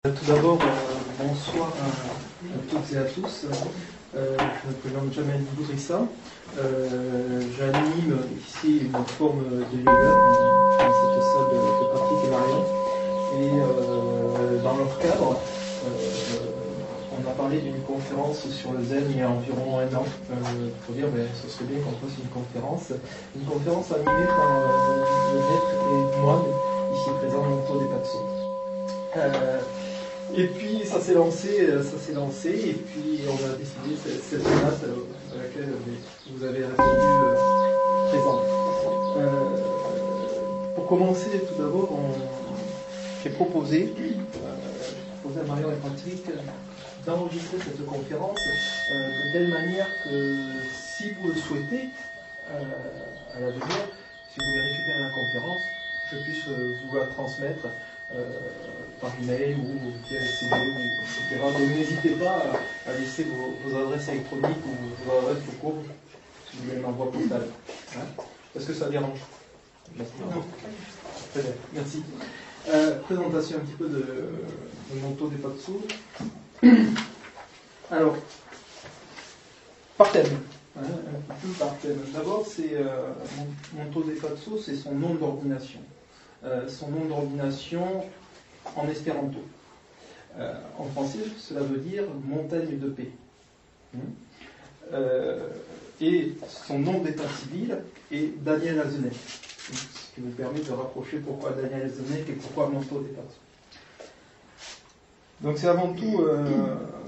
Tout d'abord, bonsoir à toutes et à tous. Je me présente Jamel Boudrissa. J'anime ici une forme de yoga dans cette salle de pratique et Marion. Et dans leur cadre, on a parlé d'une conférence sur le zen il y a environ 1 an. Pour dire, ce serait bien qu'on fasse une conférence animée par le maître et moi, ici présent, Monto Depatso. Et puis ça s'est lancé, et puis on a décidé cette date à laquelle vous avez répondu présent. Pour commencer, tout d'abord, j'ai proposé à Marion et Patrick d'enregistrer cette conférence de telle manière que si vous le souhaitez, à l'avenir, si vous voulez récupérer la conférence, je puisse vous la transmettre par email ou via CD, etc. Donc n'hésitez pas à laisser vos adresses électroniques ou vos adresses tout court si vous voulez l'envoi postal. Est-ce que ça dérange? Non. Très bien, merci. Présentation un petit peu de Monto Depatso. Alors, par thème. Un petit peu par thème. D'abord, c'est Monto Depatso, c'est son nom d'ordination. Son nom d'ordination en espéranto. En français, cela veut dire montagne de paix. Et son nom d'état civil est Daniel Azenek. Ce qui nous permet de rapprocher pourquoi Daniel Azenek et pourquoi Monto Depatso. Donc c'est avant tout,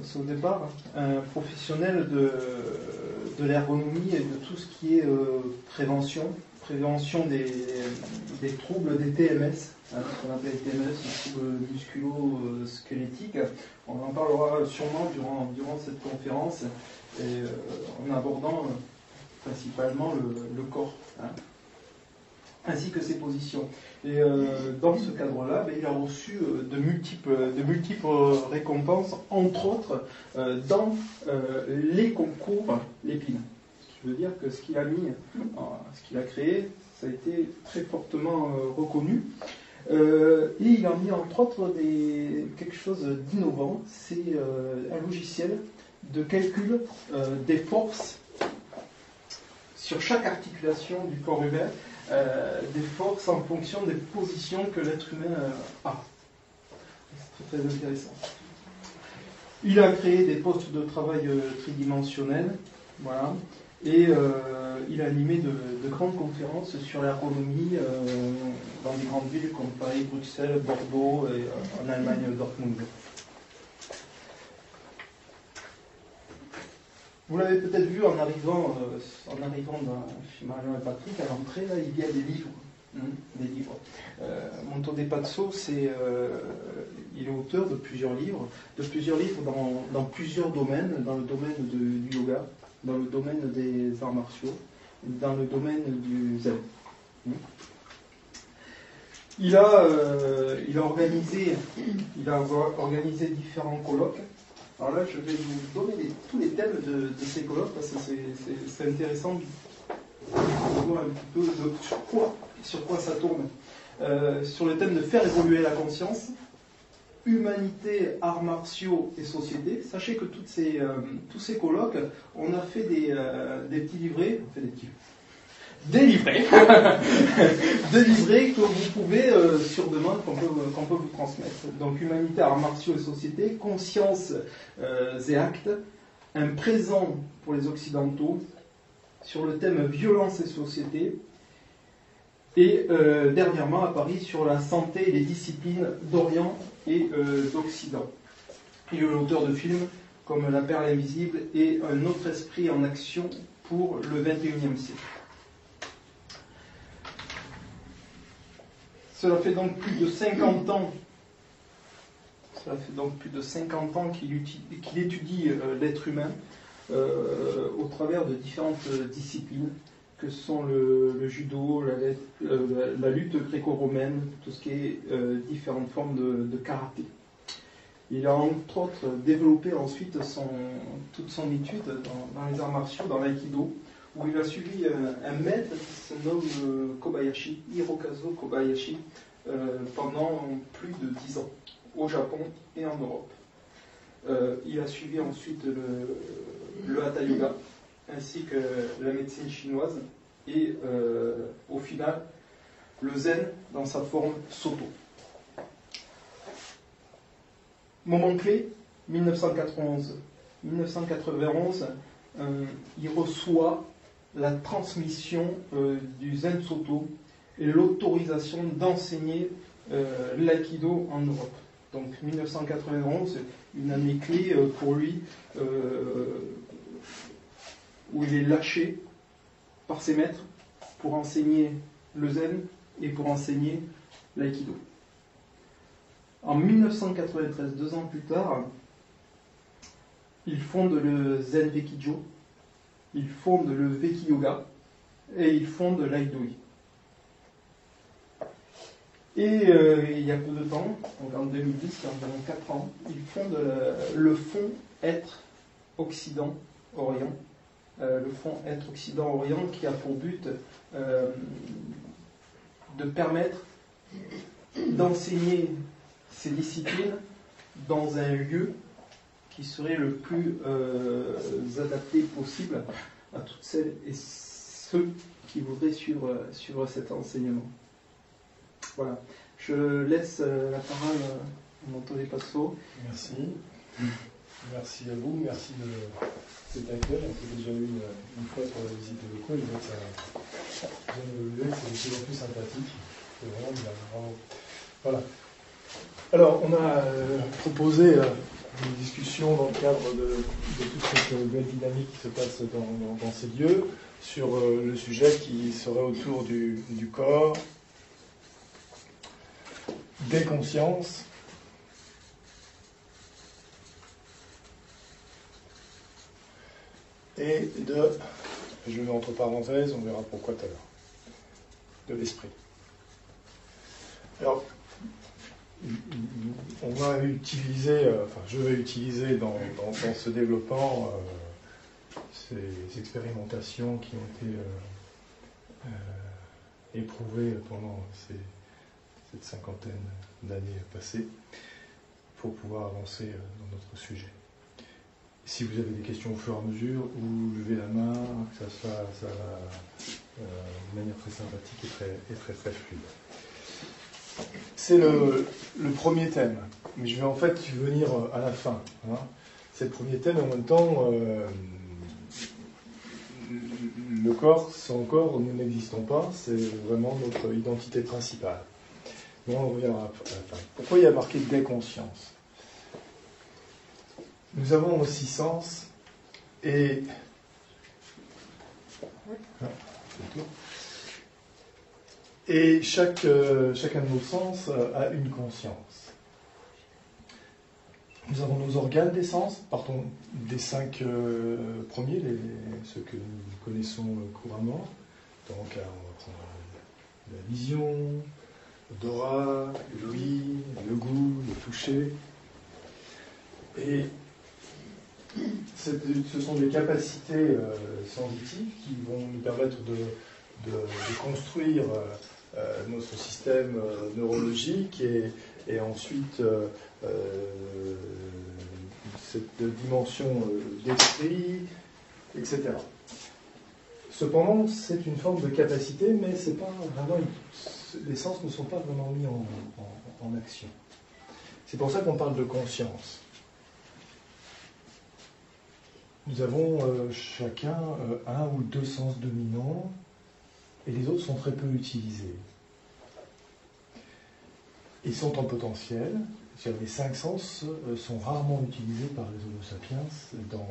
c'est au départ, un professionnel de l'ergonomie et de tout ce qui est prévention des troubles des TMS, ce qu'on appelle les TMS, les troubles musculo-squelettiques. On en parlera sûrement durant cette conférence, et, en abordant principalement le corps, ainsi que ses positions. Et dans ce cadre-là, il a reçu de multiples récompenses, entre autres dans les concours Lépine. Ce qui veut dire que ce qu'il a mis, ce qu'il a créé, ça a été très fortement reconnu. Et il a mis entre autres quelque chose d'innovant, c'est un logiciel de calcul des forces sur chaque articulation du corps humain, des forces en fonction des positions que l'être humain a. C'est très intéressant. Il a créé des postes de travail tridimensionnels, voilà. Et il a animé de grandes conférences sur l'ergonomie dans des grandes villes comme Paris, Bruxelles, Bordeaux et en Allemagne, Dortmund. Vous l'avez peut-être vu en arrivant chez Marion et Patrick, à l'entrée, là, il y a des livres. Des livres. Monto Depatso, il est auteur de plusieurs livres dans plusieurs domaines, dans le domaine du yoga, dans le domaine des arts martiaux, dans le domaine du zen. Il a organisé différents colloques. Alors là, je vais vous donner tous les thèmes de ces colloques parce que c'est intéressant de voir un petit peu sur quoi ça tourne. Sur le thème de faire évoluer la conscience, humanité, arts martiaux et société. Sachez que tous ces colloques, on a fait des petits livrets, des livrets que vous pouvez, sur demande, qu'on peut vous transmettre. Donc, humanité, arts martiaux et société, conscience et actes, un présent pour les Occidentaux, sur le thème violence et société, et dernièrement à Paris sur la santé et les disciplines d'Orient et d'Occident. Il est l'auteur de films comme La Perle Invisible et Un autre esprit en action pour le XXIe siècle. Cela fait donc plus de 50 ans qu'il étudie l'être humain au travers de différentes disciplines que sont le judo, la lutte gréco-romaine, tout ce qui est différentes formes de karaté. Il a entre autres développé ensuite toute son étude dans les arts martiaux, dans l'aïkido, où il a suivi un maître qui se nomme Kobayashi, Hirokazu Kobayashi, pendant plus de 10 ans. au Japon et en Europe. Il a suivi ensuite le Hatha Yoga, ainsi que la médecine chinoise, et au final, le zen dans sa forme Soto. Moment clé, 1991. 1991, il reçoit la transmission du zen Soto et l'autorisation d'enseigner l'aïkido en Europe. Donc 1991, une année clé pour lui, où il est lâché par ses maîtres pour enseigner le zen et pour enseigner l'aïkido. En 1993, 2 ans plus tard, il fonde le Zen Vekijo, il fonde le Veki Yoga et il fonde l'Aidoi. Et il y a peu de temps, donc en 2010, il y a environ 4 ans, il fonde le Fonds Être Occident-Orient. Le Fonds Être Occident-Orient qui a pour but de permettre d'enseigner ces disciplines dans un lieu qui serait le plus adapté possible à toutes celles et ceux qui voudraient suivre cet enseignement. Voilà. Je laisse la parole à Anthony Passo. Merci. Merci à vous. Merci de cet accueil. On s'est déjà eu une fois pour la visite des locaux. Ça a bien évolué. C'est de plus en plus sympathique. C'est vraiment bien. Bravo. Voilà. Alors, on a proposé une discussion dans le cadre de toute cette belle dynamique qui se passe dans ces lieux sur le sujet qui serait autour du corps, des consciences et je le mets entre parenthèses, on verra pourquoi tout à l'heure, de l'esprit. Alors, on va utiliser, je vais utiliser dans ce développement ces expérimentations qui ont été éprouvées pendant cette cinquantaine d'années passées pour pouvoir avancer dans notre sujet. Si vous avez des questions au fur et à mesure, ou levez la main, que ça va de manière très sympathique et très fluide. C'est le premier thème, mais je vais en fait venir à la fin. Hein. C'est le premier thème, en même temps, le corps, sans corps, nous n'existons pas, c'est vraiment notre identité principale. Bon, on reviendra à la fin. Pourquoi il y a marqué des consciences ? Nous avons aussi sens et... Et chacun de nos sens a une conscience. Nous avons nos organes des sens, partons des 5 premiers, ceux que nous connaissons couramment. Donc, on va prendre la vision, l'odorat, l'ouïe, le goût, le toucher. Et ce sont des capacités sensitives qui vont nous permettre de construire notre système neurologique et ensuite cette dimension d'esprit, etc. Cependant, c'est une forme de capacité, mais c'est pas vraiment les sens ne sont pas vraiment mis en action. C'est pour ça qu'on parle de conscience. Nous avons chacun un ou 2 sens dominants, et les autres sont très peu utilisés. Ils sont en potentiel, c'est-à-dire les 5 sens sont rarement utilisés par les Homo sapiens dans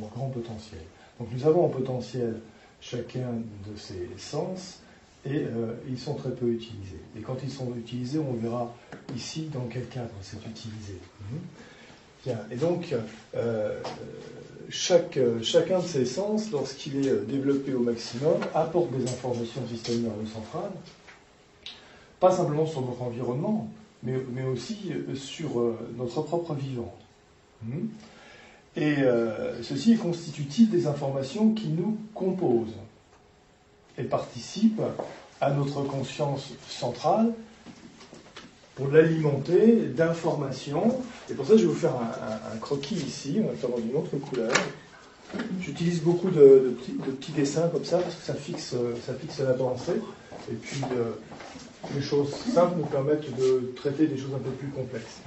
leur grand potentiel. Donc nous avons en potentiel chacun de ces sens, et ils sont très peu utilisés. Et quand ils sont utilisés, on verra ici dans quel cadre c'est utilisé. Bien. Et donc, chacun de ces sens, lorsqu'il est développé au maximum, apporte des informations au système nerveux central, pas simplement sur notre environnement, mais aussi sur notre propre vivant. Et ceci est constitutif des informations qui nous composent et participent à notre conscience centrale pour l'alimenter d'informations. Et pour ça, je vais vous faire un croquis ici. On va le faire dans une autre couleur. J'utilise beaucoup de petits dessins comme ça, parce que ça fixe la pensée. Et puis, les choses simples nous permettent de traiter des choses un peu plus complexes.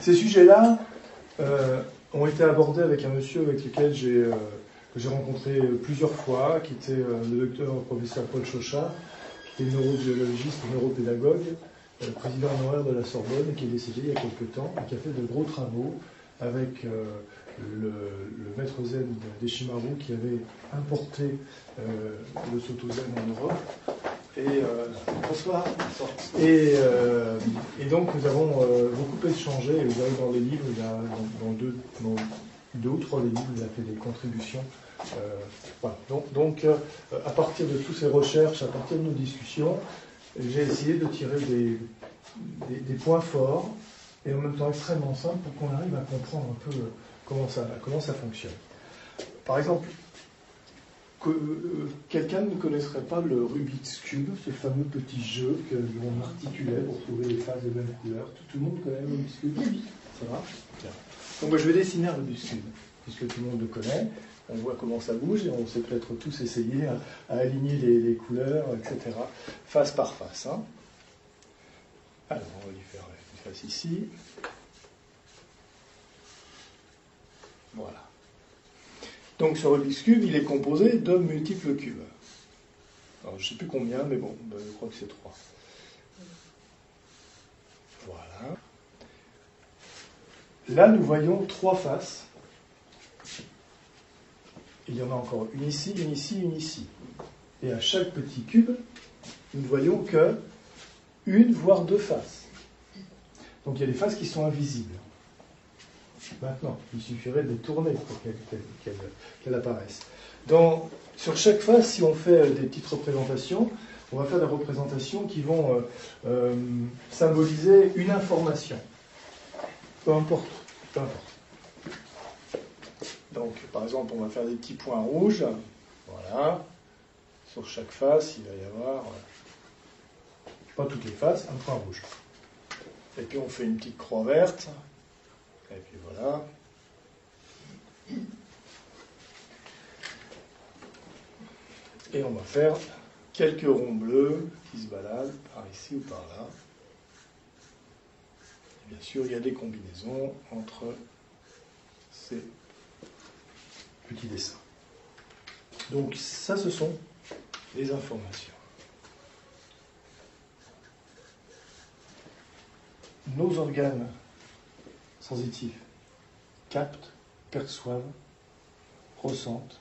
Ces sujets-là ont été abordés avec un monsieur avec lequel que j'ai rencontré plusieurs fois, qui était le docteur professeur Paul Chauchat, qui est neurobiologiste et neuropédagogue, président honoraire de la Sorbonne, et qui est décédé il y a quelques temps, et qui a fait de gros travaux avec le maître zen d'Eshimaru, qui avait importé le Soto Zen en Europe. Bonsoir. Et donc nous avons beaucoup échangé, et vous avez dans les livres, dans deux ou trois des livres, il a fait des contributions. Voilà. Donc à partir de toutes ces recherches, à partir de nos discussions, j'ai essayé de tirer des points forts, et en même temps extrêmement simples, pour qu'on arrive à comprendre un peu comment ça fonctionne. Par exemple, quelqu'un ne connaisserait pas le Rubik's Cube, ce fameux petit jeu que l'on articulait pour trouver les faces de même couleur. Tout le monde connaît le Rubik's Cube? Oui. Ça va? Bien. Donc je vais dessiner un Rubik's Cube, puisque tout le monde le connaît. On voit comment ça bouge, et on sait peut-être tous essayer à aligner les couleurs, etc., face par face. Hein. Alors, on va lui faire une face ici. Voilà. Donc ce Rubik's Cube, il est composé de multiples cubes. Alors je ne sais plus combien, mais bon, je crois que c'est 3. Voilà. Là, nous voyons 3 faces. Il y en a encore une ici, une ici, une ici. Et à chaque petit cube, nous ne voyons que une, voire 2 faces. Donc il y a des faces qui sont invisibles. Maintenant, il suffirait de les tourner pour qu'elles apparaissent. Sur chaque face, si on fait des petites représentations, on va faire des représentations qui vont symboliser une information. Peu importe. Donc, par exemple, on va faire des petits points rouges. Voilà. Sur chaque face, il va y avoir, pas toutes les faces, un point rouge. Et puis on fait une petite croix verte. Et puis voilà. Et on va faire quelques ronds bleus qui se baladent par ici ou par là. Et bien sûr, il y a des combinaisons entre ces petits dessins. Donc ça, ce sont les informations. Nos organes sensitifs captent, perçoivent, ressentent,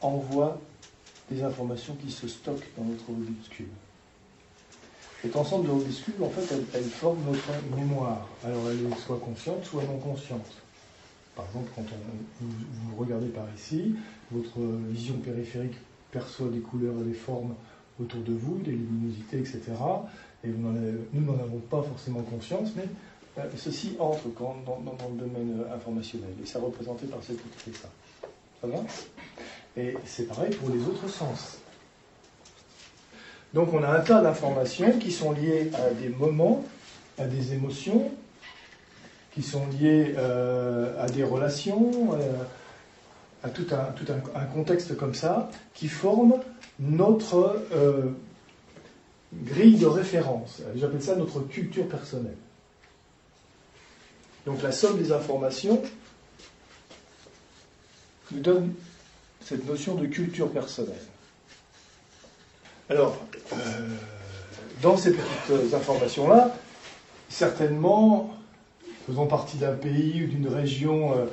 envoient des informations qui se stockent dans notre Rubik's Cube. Cet ensemble de Rubik's Cube, en fait, elle forme notre mémoire. Alors, elle est soit consciente, soit non consciente. Par exemple, quand vous regardez par ici, votre vision périphérique perçoit des couleurs et des formes autour de vous, des luminosités, etc. Et nous n'en avons pas forcément conscience, mais ceci entre dans le domaine informationnel. Et c'est représenté par cette petite dessin. Ça va? Et c'est pareil pour les autres sens. Donc on a un tas d'informations qui sont liées à des moments, à des émotions, qui sont liées à des relations, à tout un contexte comme ça, qui forme notre grille de référence. J'appelle ça notre culture personnelle. Donc la somme des informations nous donne cette notion de culture personnelle. Alors, dans ces petites informations-là, certainement, faisant partie d'un pays ou d'une région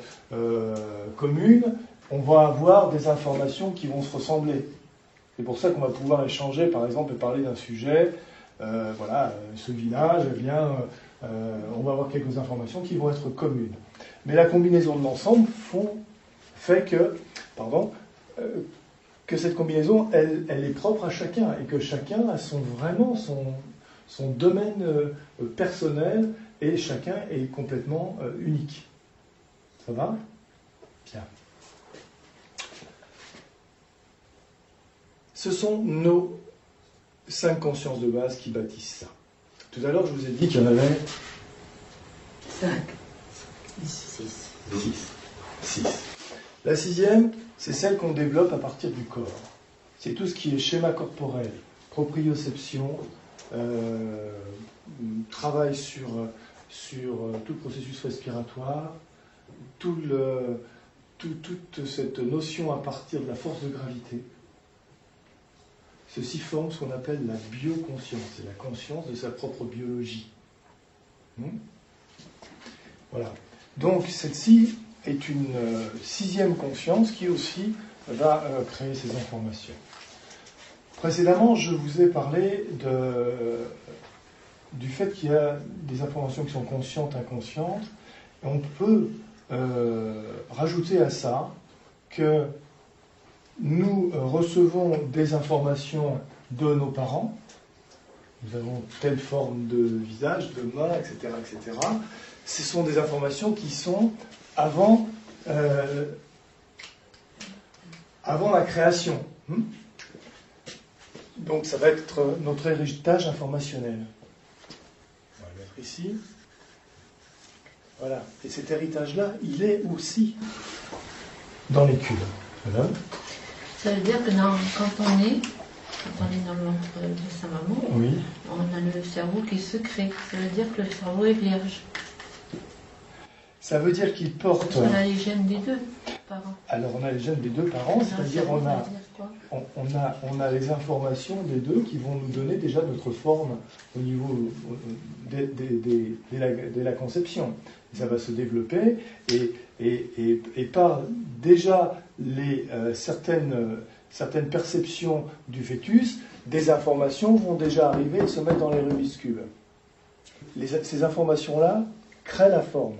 commune, on va avoir des informations qui vont se ressembler. C'est pour ça qu'on va pouvoir échanger, par exemple, et parler d'un sujet. Voilà, ce village, eh bien, on va avoir quelques informations qui vont être communes. Mais la combinaison de l'ensemble fait que cette combinaison, elle est propre à chacun, et que chacun a vraiment son domaine personnel, et chacun est complètement unique. Ça va? Bien. Ce sont nos 5 consciences de base qui bâtissent ça. Tout à l'heure, je vous ai dit qu'il y en avait 5. 6. 6. La 6e, c'est celle qu'on développe à partir du corps. C'est tout ce qui est schéma corporel, proprioception, travail sur tout le processus respiratoire, toute cette notion à partir de la force de gravité. Ceci forme ce qu'on appelle la bioconscience, c'est la conscience de sa propre biologie. Voilà. Donc, celle-ci est une 6e conscience qui aussi va créer ces informations. Précédemment, je vous ai parlé du fait qu'il y a des informations qui sont conscientes, inconscientes, et on peut rajouter à ça que nous recevons des informations de nos parents. Nous avons telle forme de visage, de main, etc., etc. Ce sont des informations qui sont avant la création. Donc ça va être notre héritage informationnel. On va le mettre ici. Voilà. Et cet héritage-là, il est aussi dans les cubes. Voilà. Ça veut dire que quand on est dans le ventre de sa maman, oui. On a le cerveau qui se crée. Ça veut dire que le cerveau est vierge. Ça veut dire qu'il porte... On a les gènes des deux parents. Alors on a les gènes des deux parents, c'est-à-dire on a les informations des deux qui vont nous donner déjà notre forme au niveau de la conception. Et ça va se développer et par déjà certaines perceptions du fœtus, des informations vont déjà arriver et se mettre dans les Rubik's Cube. Ces informations-là créent la forme.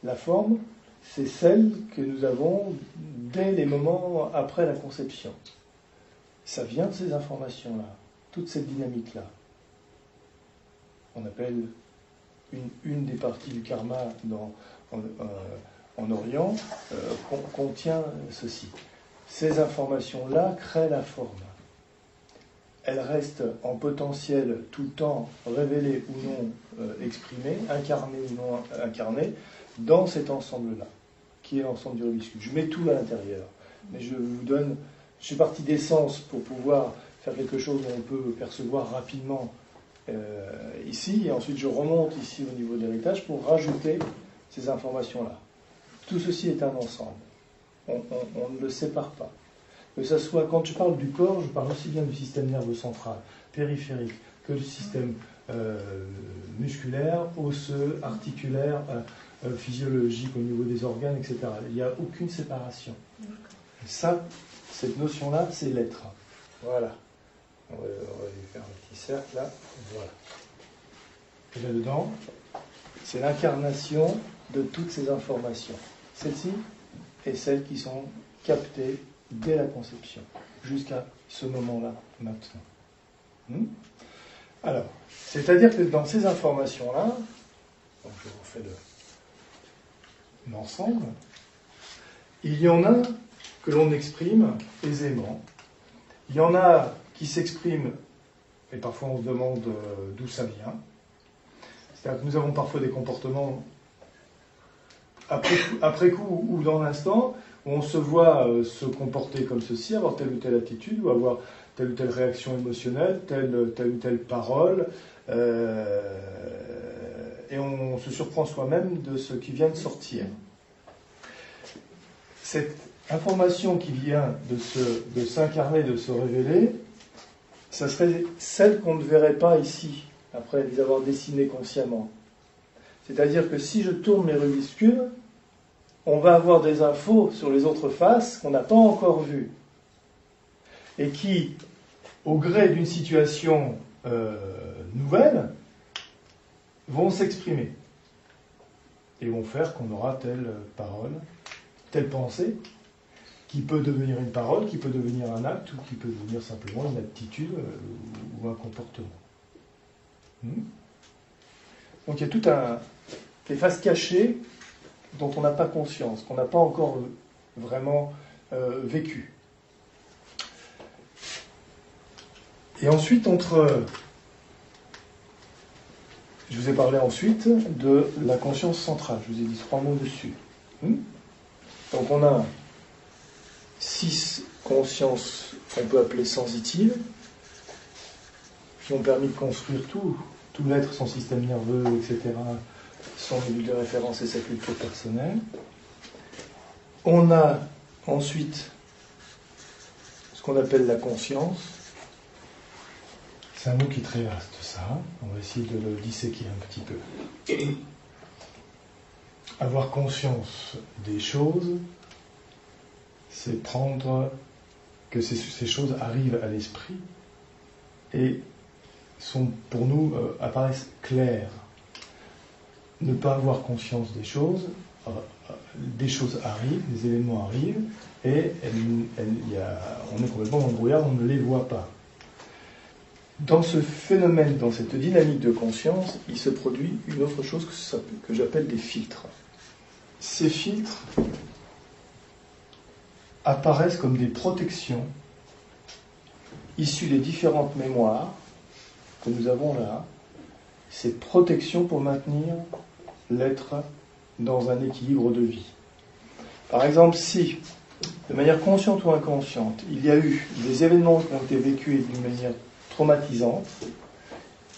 La forme, c'est celle que nous avons dès les moments après la conception. Ça vient de ces informations-là, toute cette dynamique-là. On appelle une des parties du karma en Orient contient ceci. Ces informations-là créent la forme. Elles restent en potentiel tout le temps, révélées ou non exprimées, incarnées ou non incarnées, dans cet ensemble-là, qui est l'ensemble du Rubik's Cube. Je mets tout à l'intérieur, mais je suis parti d'essence pour pouvoir faire quelque chose où on peut percevoir rapidement ici, et ensuite je remonte ici au niveau de l'héritage pour rajouter ces informations-là. Tout ceci est un ensemble. On ne le sépare pas. Que ça soit, quand je parle du corps, je parle aussi bien du système nerveux central, périphérique, que du système musculaire, osseux, articulaire, physiologique au niveau des organes, etc. Il n'y a aucune séparation. Et ça, cette notion-là, c'est l'être. Voilà. On va lui faire un petit cercle là. Voilà. Et là-dedans, c'est l'incarnation de toutes ces informations. Celles-ci et celles qui sont captées dès la conception, jusqu'à ce moment-là, maintenant. Alors, c'est-à-dire que dans ces informations-là, donc je vous fais l'ensemble, il y en a que l'on exprime aisément, il y en a qui s'expriment, et parfois on se demande d'où ça vient. C'est-à-dire que nous avons parfois des comportements après coup ou dans l'instant, où on se voit se comporter comme ceci, avoir telle ou telle attitude, ou avoir telle ou telle réaction émotionnelle, telle ou telle parole, et on se surprend soi-même de ce qui vient de sortir. Cette information qui vient de s'incarner, de se révéler, ça serait celle qu'on ne verrait pas ici, après les avoir dessinées consciemment. C'est-à-dire que si je tourne mes Rubik's Cube, on va avoir des infos sur les autres faces qu'on n'a pas encore vues, et qui, au gré d'une situation nouvelle, vont s'exprimer, et vont faire qu'on aura telle parole, telle pensée, qui peut devenir une parole, qui peut devenir un acte, ou qui peut devenir simplement une attitude ou un comportement. Donc il y a tout des faces cachées dont on n'a pas conscience, qu'on n'a pas encore vraiment vécu. Et ensuite, je vous ai parlé ensuite de la conscience centrale. Je vous ai dit 3 mots dessus. Donc on a 6 consciences qu'on peut appeler sensitives, qui ont permis de construire tout l'être, son système nerveux, etc., son module de référence et sa culture personnelle. On a ensuite ce qu'on appelle la conscience. C'est un mot qui est très vaste, ça. On va essayer de le disséquer un petit peu. Avoir conscience des choses, c'est prendre que ces choses arrivent à l'esprit et sont, pour nous, apparaissent claires. Ne pas avoir conscience des choses arrivent, des éléments arrivent, et on est complètement dans le brouillard, on ne les voit pas. Dans ce phénomène, dans cette dynamique de conscience, il se produit une autre chose que j'appelle des filtres. Ces filtres apparaissent comme des protections issues des différentes mémoires que nous avons là, ces protections pour maintenir l'être dans un équilibre de vie. Par exemple, si, de manière consciente ou inconsciente, il y a eu des événements qui ont été vécus d'une manière traumatisante,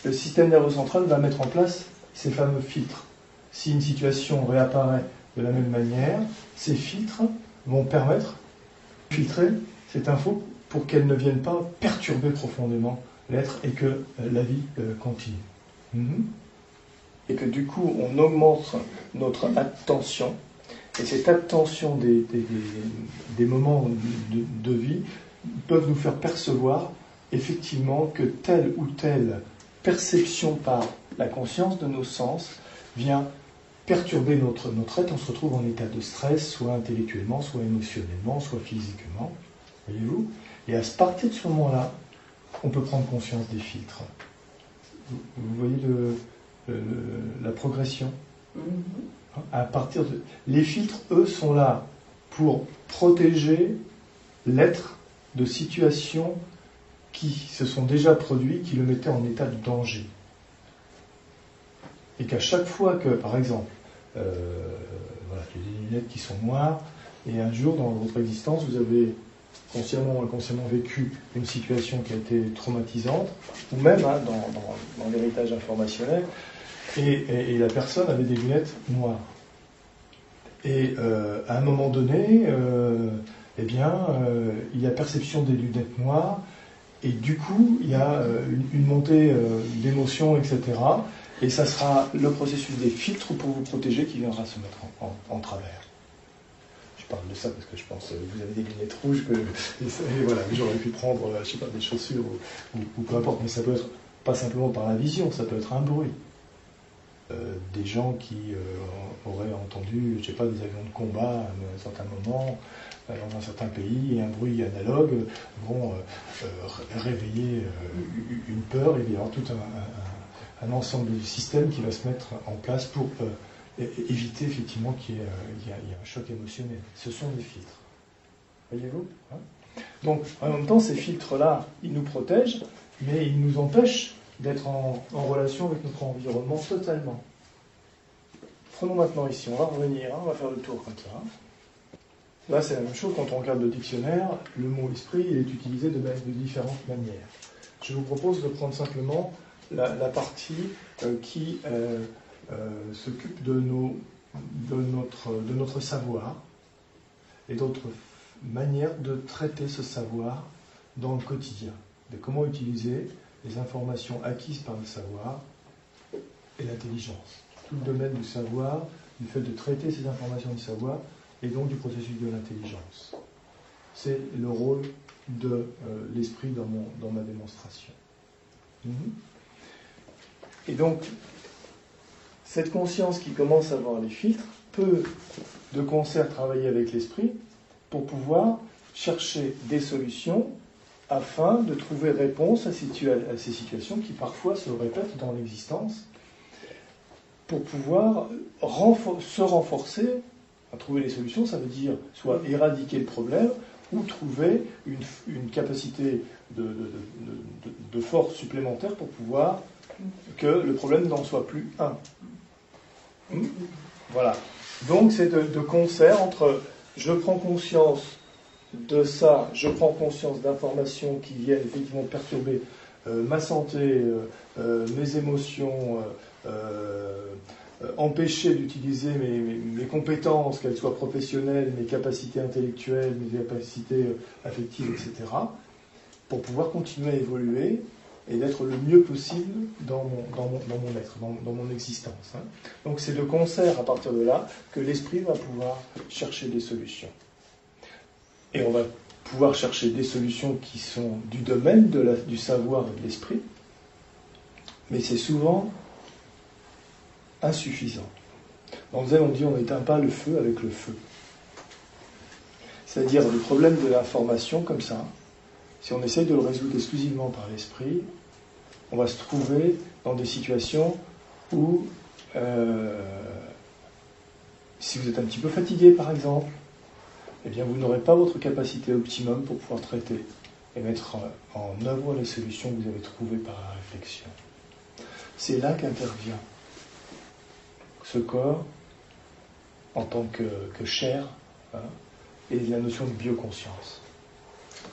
le système nerveux central va mettre en place ces fameux filtres. Si une situation réapparaît de la même manière, ces filtres vont permettre de filtrer cette info pour qu'elle ne vienne pas perturber profondément l'être et que la vie continue. Et que du coup, on augmente notre attention, et cette attention des moments de vie peuvent nous faire percevoir effectivement que telle ou telle perception par la conscience de nos sens vient perturber notre être. On se retrouve en état de stress, soit intellectuellement, soit émotionnellement, soit physiquement. Voyez-vous ? Et à partir de ce moment-là, on peut prendre conscience des filtres. Vous voyez la progression ? À partir de... Les filtres, eux, sont là pour protéger l'être de situations qui se sont déjà produites, qui le mettaient en état de danger. Et qu'à chaque fois que, par exemple, il y a des lunettes qui sont noires, et un jour dans votre existence, vous avez consciemment ou inconsciemment vécu une situation qui a été traumatisante, ou même dans l'héritage informationnel, et la personne avait des lunettes noires. Et à un moment donné, il y a perception des lunettes noires, et du coup, il y a une montée d'émotions, etc. Et ça sera le processus des filtres pour vous protéger qui viendra se mettre en travers. Je parle de ça parce que je pense que vous avez des lunettes rouges, et voilà, j'aurais pu prendre, je sais pas, des chaussures ou peu importe, mais ça peut être pas simplement par la vision, ça peut être un bruit. Des gens qui auraient entendu, je sais pas, des avions de combat à un certain moment, dans un certain pays, et un bruit analogue vont réveiller une peur, et il y aura tout un ensemble de systèmes qui va se mettre en place pour éviter effectivement qu'il y ait un choc émotionnel. Ce sont des filtres. Voyez-vous, hein ? Donc, en même temps, ces filtres-là, ils nous protègent, mais ils nous empêchent d'être en relation avec notre environnement totalement. Prenons maintenant ici, on va revenir, on va faire le tour comme ça. Là, c'est la même chose, quand on regarde le dictionnaire, le mot esprit est utilisé de différentes manières. Je vous propose de prendre simplement la partie qui s'occupe de notre savoir et d'autres manières de traiter ce savoir dans le quotidien, de comment utiliser les informations acquises par le savoir et l'intelligence. Tout le domaine du savoir, du fait de traiter ces informations du savoir et donc du processus de l'intelligence. C'est le rôle de l'esprit dans ma démonstration. Et donc, cette conscience qui commence à voir les filtres peut, de concert, travailler avec l'esprit pour pouvoir chercher des solutions afin de trouver réponse à ces situations qui parfois se répètent dans l'existence, pour pouvoir se renforcer à trouver les solutions. Ça veut dire soit éradiquer le problème, ou trouver une capacité de force supplémentaire pour pouvoir que le problème n'en soit plus un. Voilà. Donc c'est de concert entre je prends conscience de ça, je prends conscience d'informations qui viennent effectivement perturber ma santé, mes émotions, empêcher d'utiliser mes compétences, qu'elles soient professionnelles, mes capacités intellectuelles, mes capacités affectives, etc., pour pouvoir continuer à évoluer et d'être le mieux possible dans mon être, dans mon existence. Hein. Donc c'est de concert, à partir de là, que l'esprit va pouvoir chercher des solutions. Et on va pouvoir chercher des solutions qui sont du domaine du savoir et de l'esprit, mais c'est souvent insuffisant. Dans le zen, on dit on n'éteint pas le feu avec le feu. C'est-à-dire le problème de l'information, comme ça, si on essaye de le résoudre exclusivement par l'esprit, on va se trouver dans des situations où, si vous êtes un petit peu fatigué, par exemple, eh bien, vous n'aurez pas votre capacité optimum pour pouvoir traiter et mettre en œuvre les solutions que vous avez trouvées par la réflexion. C'est là qu'intervient ce corps en tant que chair, hein, et la notion de bioconscience.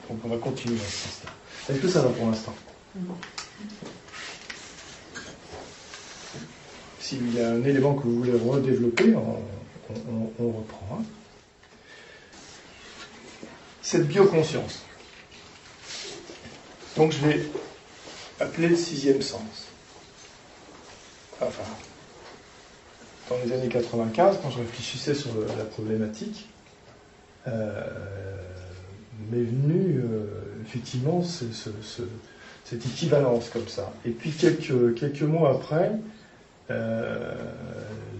Donc on va continuer dans ce sens-là. Est-ce que ça va pour l'instant? S'il y a un élément que vous voulez redévelopper, on reprend. Hein. Cette bioconscience. Donc je vais appeler le sixième sens. Enfin, dans les années 95, quand je réfléchissais sur la problématique, m'est venue effectivement cette équivalence comme ça. Et puis quelques mois après,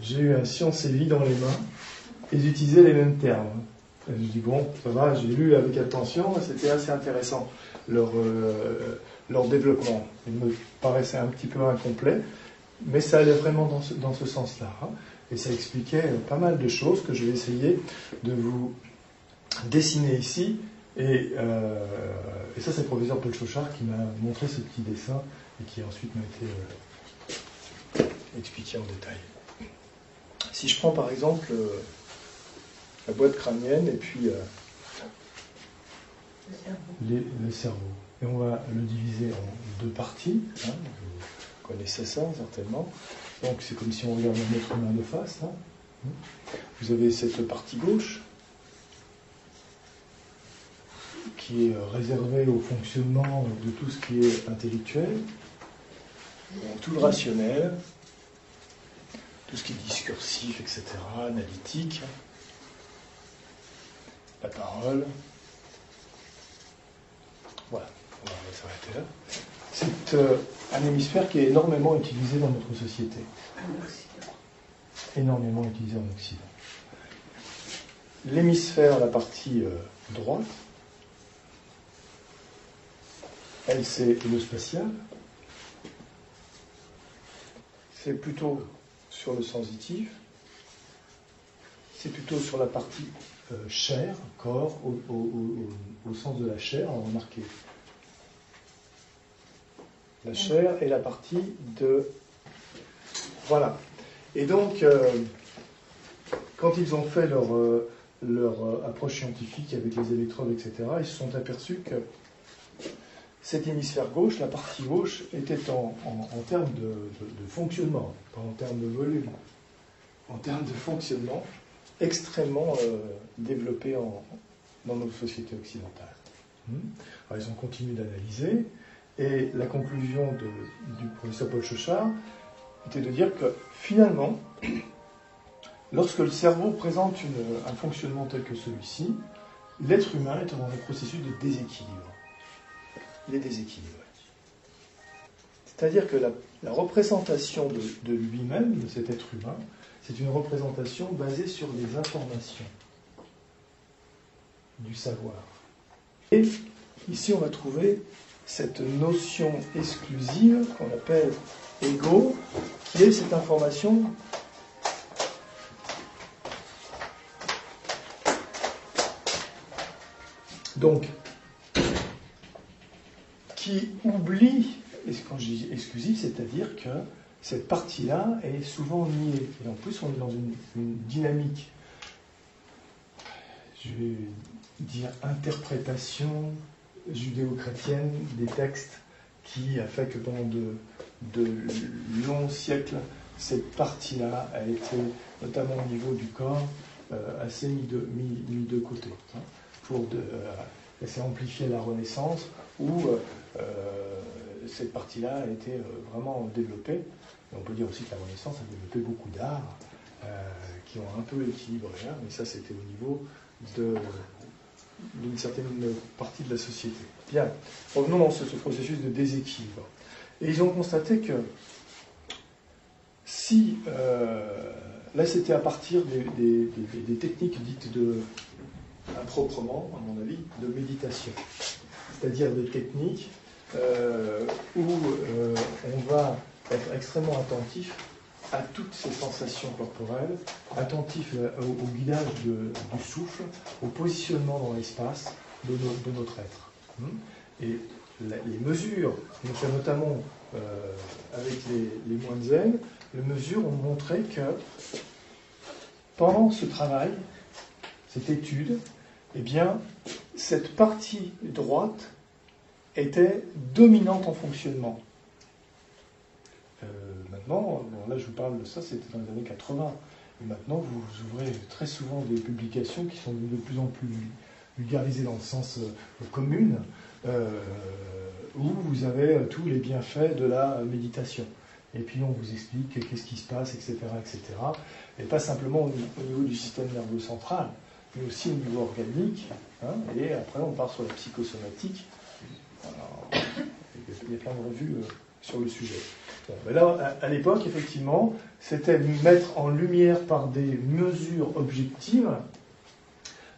j'ai eu un Science et Vie dans les mains et j'utilisais les mêmes termes. Et je dis bon, ça va, j'ai lu avec attention, c'était assez intéressant leur développement. Il me paraissait un petit peu incomplet, mais ça allait vraiment dans ce sens-là. Hein. Et ça expliquait pas mal de choses que je vais essayer de vous dessiner ici. Et ça, c'est le professeur Paul Chauchard qui m'a montré ce petit dessin et qui ensuite m'a été expliqué en détail. Si je prends par exemple la boîte crânienne et puis le cerveau, et on va le diviser en deux parties, hein, vous connaissez ça certainement, donc c'est comme si on regarde un être humain de face, hein. Vous avez cette partie gauche qui est réservée au fonctionnement de tout ce qui est intellectuel, tout le rationnel, tout ce qui est discursif, etc., analytique, la parole. Voilà, on va s'arrêter là. C'est un hémisphère qui est énormément utilisé dans notre société. Énormément utilisé en Occident. L'hémisphère, la partie droite, elle, c'est le spatial. C'est plutôt sur le sensitif. C'est plutôt sur la partie chair, corps, au sens de la chair, on va remarquer. La chair est la partie de... Voilà. Et donc, quand ils ont fait leur approche scientifique avec les électrodes, etc., ils se sont aperçus que cet hémisphère gauche, la partie gauche, était en termes de fonctionnement, pas en termes de volume, en termes de fonctionnement, extrêmement développé dans nos sociétés occidentales. Alors, ils ont continué d'analyser, et la conclusion du professeur Paul Chauchard était de dire que finalement, lorsque le cerveau présente un fonctionnement tel que celui-ci, l'être humain est dans un processus de déséquilibre. Il est déséquilibré. C'est-à-dire que la représentation de lui-même, de cet être humain, c'est une représentation basée sur des informations, du savoir. Et ici, on va trouver cette notion exclusive qu'on appelle ego, qui est cette information Donc, qui oublie, et quand je dis exclusif, c'est-à-dire que cette partie-là est souvent niée. Et en plus, on est dans une dynamique, je vais dire, interprétation judéo-chrétienne des textes qui a fait que pendant de longs siècles, cette partie-là a été, notamment au niveau du corps, assez mis de côté. C'est amplifié à la Renaissance, où cette partie-là a été vraiment développée. Et on peut dire aussi que la Renaissance a développé beaucoup d'arts qui ont un peu équilibré, hein, mais ça c'était au niveau d'une certaine partie de la société. Bien, revenons dans ce processus de déséquilibre. Et ils ont constaté que si, là c'était à partir des techniques dites improprement, à mon avis, de méditation, c'est-à-dire des techniques où on va être extrêmement attentif à toutes ces sensations corporelles, attentif au guidage du souffle, au positionnement dans l'espace de notre être. Et les mesures, notamment avec les moines zen, les mesures ont montré que pendant ce travail, cette étude, eh bien, cette partie droite était dominante en fonctionnement. Maintenant, là je vous parle de ça, c'était dans les années 80. Et maintenant, vous ouvrez très souvent des publications qui sont de plus en plus vulgarisées dans le sens commune, où vous avez tous les bienfaits de la méditation. Et puis on vous explique qu'est-ce qui se passe, etc., etc. Et pas simplement au niveau du système nerveux central, mais aussi au niveau organique. Hein, et après, on part sur la psychosomatique. Alors, il y a plein de revues sur le sujet. Bon, mais là, à l'époque, effectivement, c'était mettre en lumière par des mesures objectives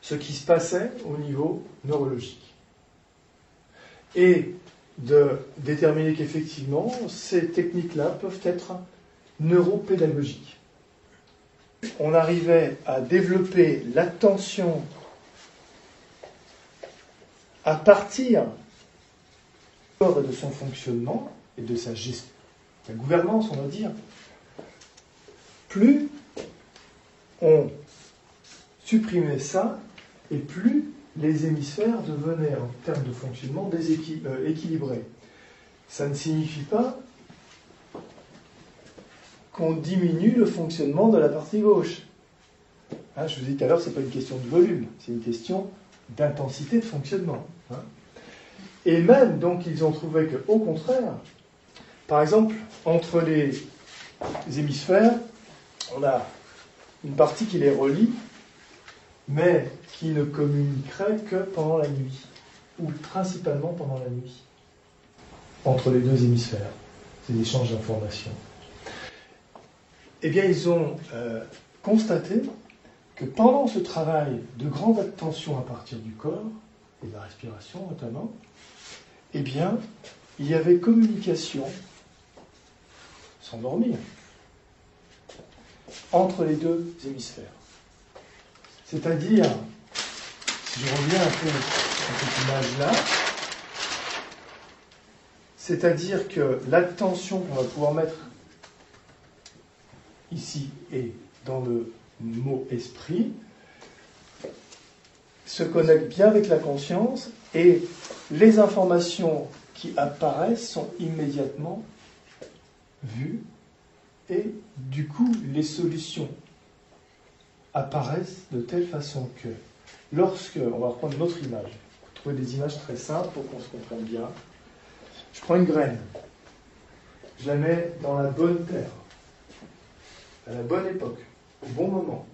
ce qui se passait au niveau neurologique. Et de déterminer qu'effectivement, ces techniques-là peuvent être neuropédagogiques. On arrivait à développer l'attention à partir du corps et de son fonctionnement et de sa gestion, la gouvernance, on va dire. Plus on supprimait ça, et plus les hémisphères devenaient, en termes de fonctionnement, équilibrés. Ça ne signifie pas qu'on diminue le fonctionnement de la partie gauche. Hein, je vous ai dit tout à l'heure, ce n'est pas une question de volume, c'est une question d'intensité de fonctionnement. Hein. Et même, donc, ils ont trouvé qu'au contraire, par exemple, entre les hémisphères, on a une partie qui les relie, mais qui ne communiquerait que pendant la nuit, ou principalement pendant la nuit, entre les deux hémisphères. C'est l'échange d'informations. Eh bien, ils ont constaté que pendant ce travail de grande attention à partir du corps, et de la respiration notamment, eh bien, il y avait communication, sans dormir, entre les deux hémisphères. C'est-à-dire, si je reviens un peu à cette image-là, c'est-à-dire que l'attention qu'on va pouvoir mettre ici et dans le mot esprit se connecte bien avec la conscience et les informations qui apparaissent sont immédiatement vues et du coup les solutions apparaissent de telle façon que lorsque, on va reprendre une autre image, pour trouver des images très simples pour qu'on se comprenne bien. Je prends une graine, je la mets dans la bonne terre, à la bonne époque, au bon moment.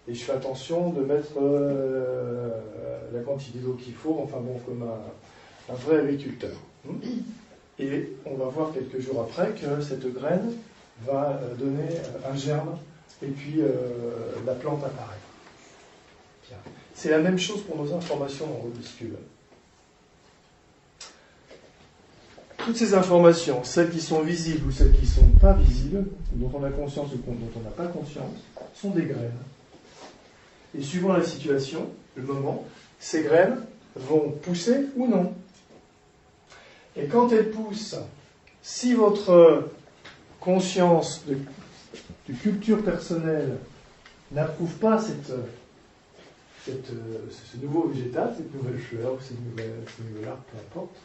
Et je fais attention de mettre la quantité d'eau qu'il faut, enfin bon, comme un vrai agriculteur. Et on va voir quelques jours après que cette graine va donner un germe et puis la plante apparaît. Bien. C'est la même chose pour nos informations dans Robuscule. Toutes ces informations, celles qui sont visibles ou celles qui ne sont pas visibles, dont on a conscience ou dont on n'a pas conscience, sont des graines. Et suivant la situation, le moment, ces graines vont pousser ou non. Et quand elles poussent, si votre conscience de culture personnelle n'approuve pas ce nouveau végétal, cette nouvelle fleur, ou cette nouvelle arbre, peu importe,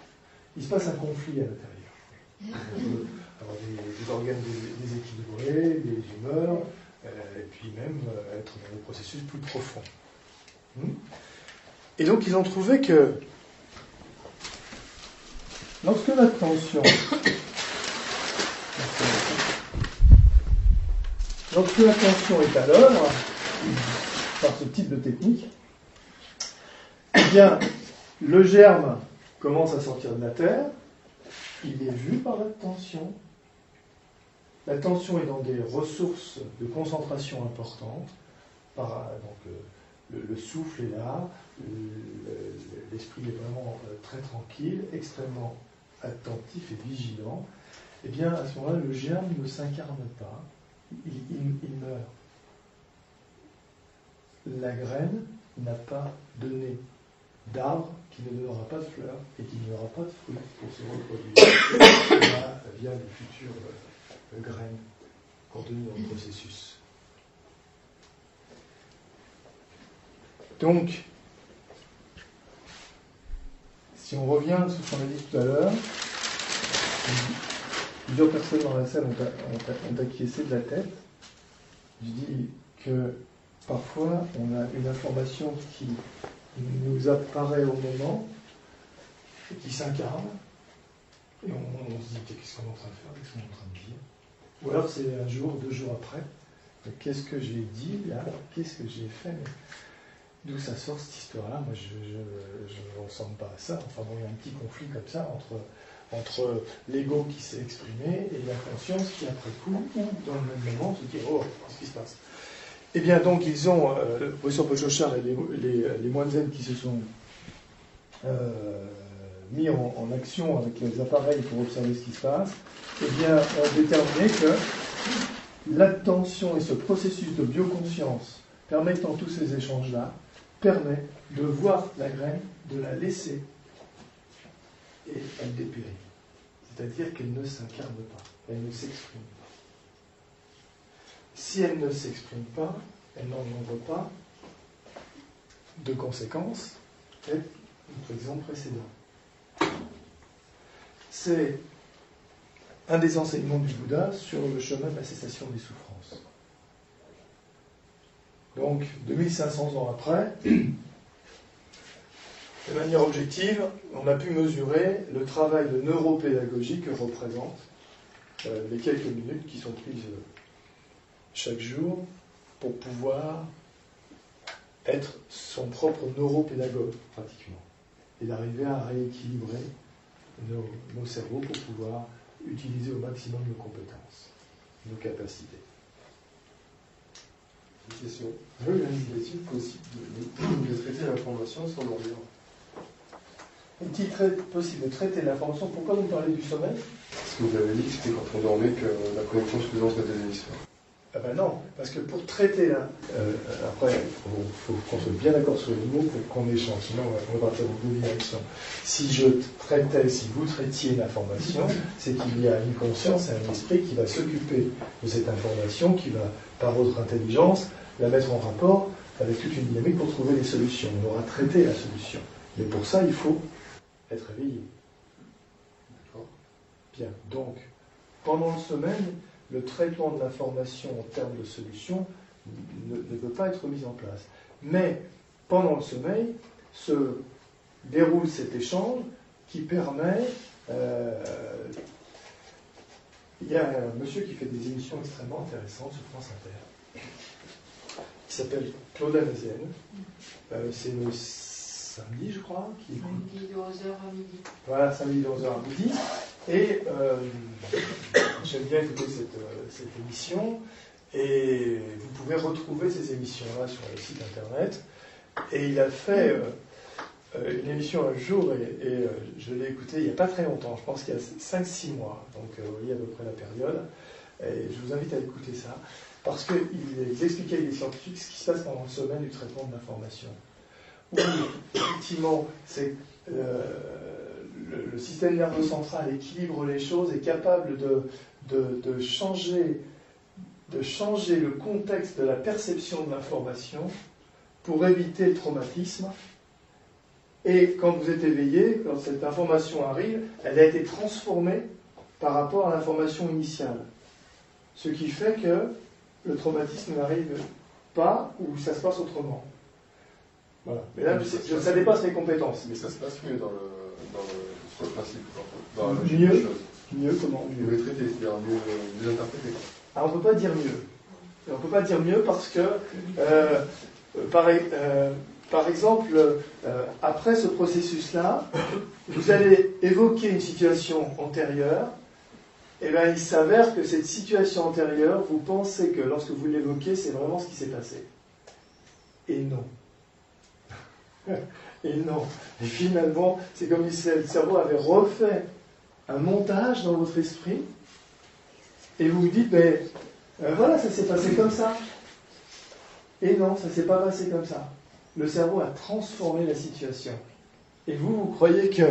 il se passe un conflit à l'intérieur. On peut avoir des organes déséquilibrés, des humeurs, et puis même être dans des processus plus profonds. Et donc ils ont trouvé que lorsque l'attention est à l'œuvre, par ce type de technique, eh bien, le germe commence à sortir de la terre, il est vu par l'attention. L'attention est dans des ressources de concentration importantes, le souffle est là, l'esprit est vraiment très tranquille, extrêmement attentif et vigilant. Eh bien, à ce moment-là, le germe ne s'incarne pas, il meurt. La graine n'a pas donné d'arbre qui ne donnera pas de fleurs et qui n'aura pas de fruits pour se reproduire via les futures graines contenues dans le processus. Donc, si on revient sur ce qu'on a dit tout à l'heure, plusieurs personnes dans la salle ont acquiescé de la tête. Je dis que parfois, on a une information qui nous apparaît au moment et qui s'incarne. Et on se dit, qu'est-ce qu'on est en train de faire, qu'est-ce qu'on est en train de dire. Ou alors c'est un jour, 2 jours après. Mais qu'est-ce que j'ai dit là? Qu'est-ce que j'ai fait? D'où ça sort cette histoire-là? Moi, je ne ressemble pas à ça. Enfin bon, il y a un petit conflit comme ça entre l'ego qui s'est exprimé et la conscience qui, après coup, ou dans le même moment, se dit, oh, qu'est-ce qui se passe? Eh bien, donc, ils ont, le professeur Pochochar et les moines zen qui se sont mis en action avec les appareils pour observer ce qui se passe, eh bien, ont déterminé que l'attention et ce processus de bioconscience permettant tous ces échanges-là permet de voir la graine, de la laisser, et elle dépérit. C'est-à-dire qu'elle ne s'incarne pas, elle ne s'exprime pas. Si elle ne s'exprime pas, elle n'engendre pas de conséquences telles que notre exemple précédent. C'est un des enseignements du Bouddha sur le chemin de la cessation des souffrances. Donc, 2500 ans après, de manière objective, on a pu mesurer le travail de neuropédagogie que représentent les quelques minutes qui sont prises chaque jour pour pouvoir être son propre neuropédagogue, pratiquement, et d'arriver à rééquilibrer nos cerveaux pour pouvoir utiliser au maximum nos compétences, nos capacités. Une question. Est-il possible de traiter l'information sans dormir? Est-il possible de traiter l'information? Pourquoi vous parlez du sommeil? Parce que vous avez dit que c'était quand on dormait que la connexion se faisait entre les deux hémisphères. Ah ben non, parce que pour traiter après, il faut qu'on soit bien d'accord sur les mots pour qu'on échange, sinon on va partir dans deux directions. Si vous traitiez l'information, c'est qu'il y a une conscience et un esprit qui va s'occuper de cette information, qui va, par votre intelligence, la mettre en rapport avec toute une dynamique pour trouver des solutions. On aura traité la solution. Mais pour ça, il faut être éveillé. D'accord? Bien. Donc, pendant le sommeil, le traitement de l'information en termes de solution ne peut pas être mis en place. Mais, pendant le sommeil, se déroule cet échange qui permet... il y a un monsieur qui fait des émissions extrêmement intéressantes sur France Inter, qui s'appelle Claude Amezienne. C'est le samedi, je crois. Samedi de 11h à midi. Voilà, samedi de 11h à midi. Et j'aime bien écouter cette émission. Et vous pouvez retrouver ces émissions-là sur le site internet. Et il a fait une émission un jour, et je l'ai écouté il n'y a pas très longtemps, je pense qu'il y a 5-6 mois. Donc vous voyez à peu près la période. Et je vous invite à écouter ça. Parce qu'il expliquait avec des scientifiques ce qui se passe pendant le sommeil du traitement de l'information. où effectivement le système nerveux central équilibre les choses, est capable de changer le contexte de la perception de l'information pour éviter le traumatisme. Et quand vous êtes éveillé, quand cette information arrive, elle a été transformée par rapport à l'information initiale. Ce qui fait que le traumatisme n'arrive pas ou ça se passe autrement. Voilà. Mais là, ça dépasse mes compétences. Mais ça se passe mieux sur le principe, dans la mieux, des choses. Mieux comment Mieux traité, c'est-à-dire mieux interprété. Alors on ne peut pas dire mieux. On ne peut pas dire mieux parce que, par exemple, après ce processus-là, vous allez évoquer une situation antérieure, et bien il s'avère que cette situation antérieure, vous pensez que lorsque vous l'évoquez, c'est vraiment ce qui s'est passé. Et non. Et non. Et finalement, c'est comme si le cerveau avait refait un montage dans votre esprit, et vous vous dites, mais voilà, ça s'est passé comme ça. Et non, ça ne s'est pas passé comme ça. Le cerveau a transformé la situation. Et vous croyez que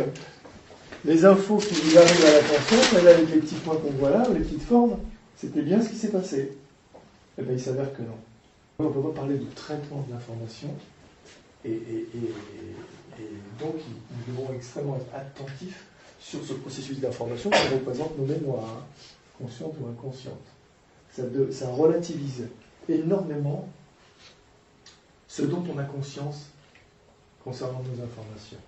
les infos qui vous arrivent à l'attention, là, avec les petits points qu'on voit là, les petites formes, c'était bien ce qui s'est passé. Eh bien, il s'avère que non. On ne peut pas parler de traitement de l'information. Et donc, nous devons extrêmement être attentifs sur ce processus d'information qui représente nos mémoires, conscientes ou inconscientes. Ça relativise énormément ce dont on a conscience concernant nos informations.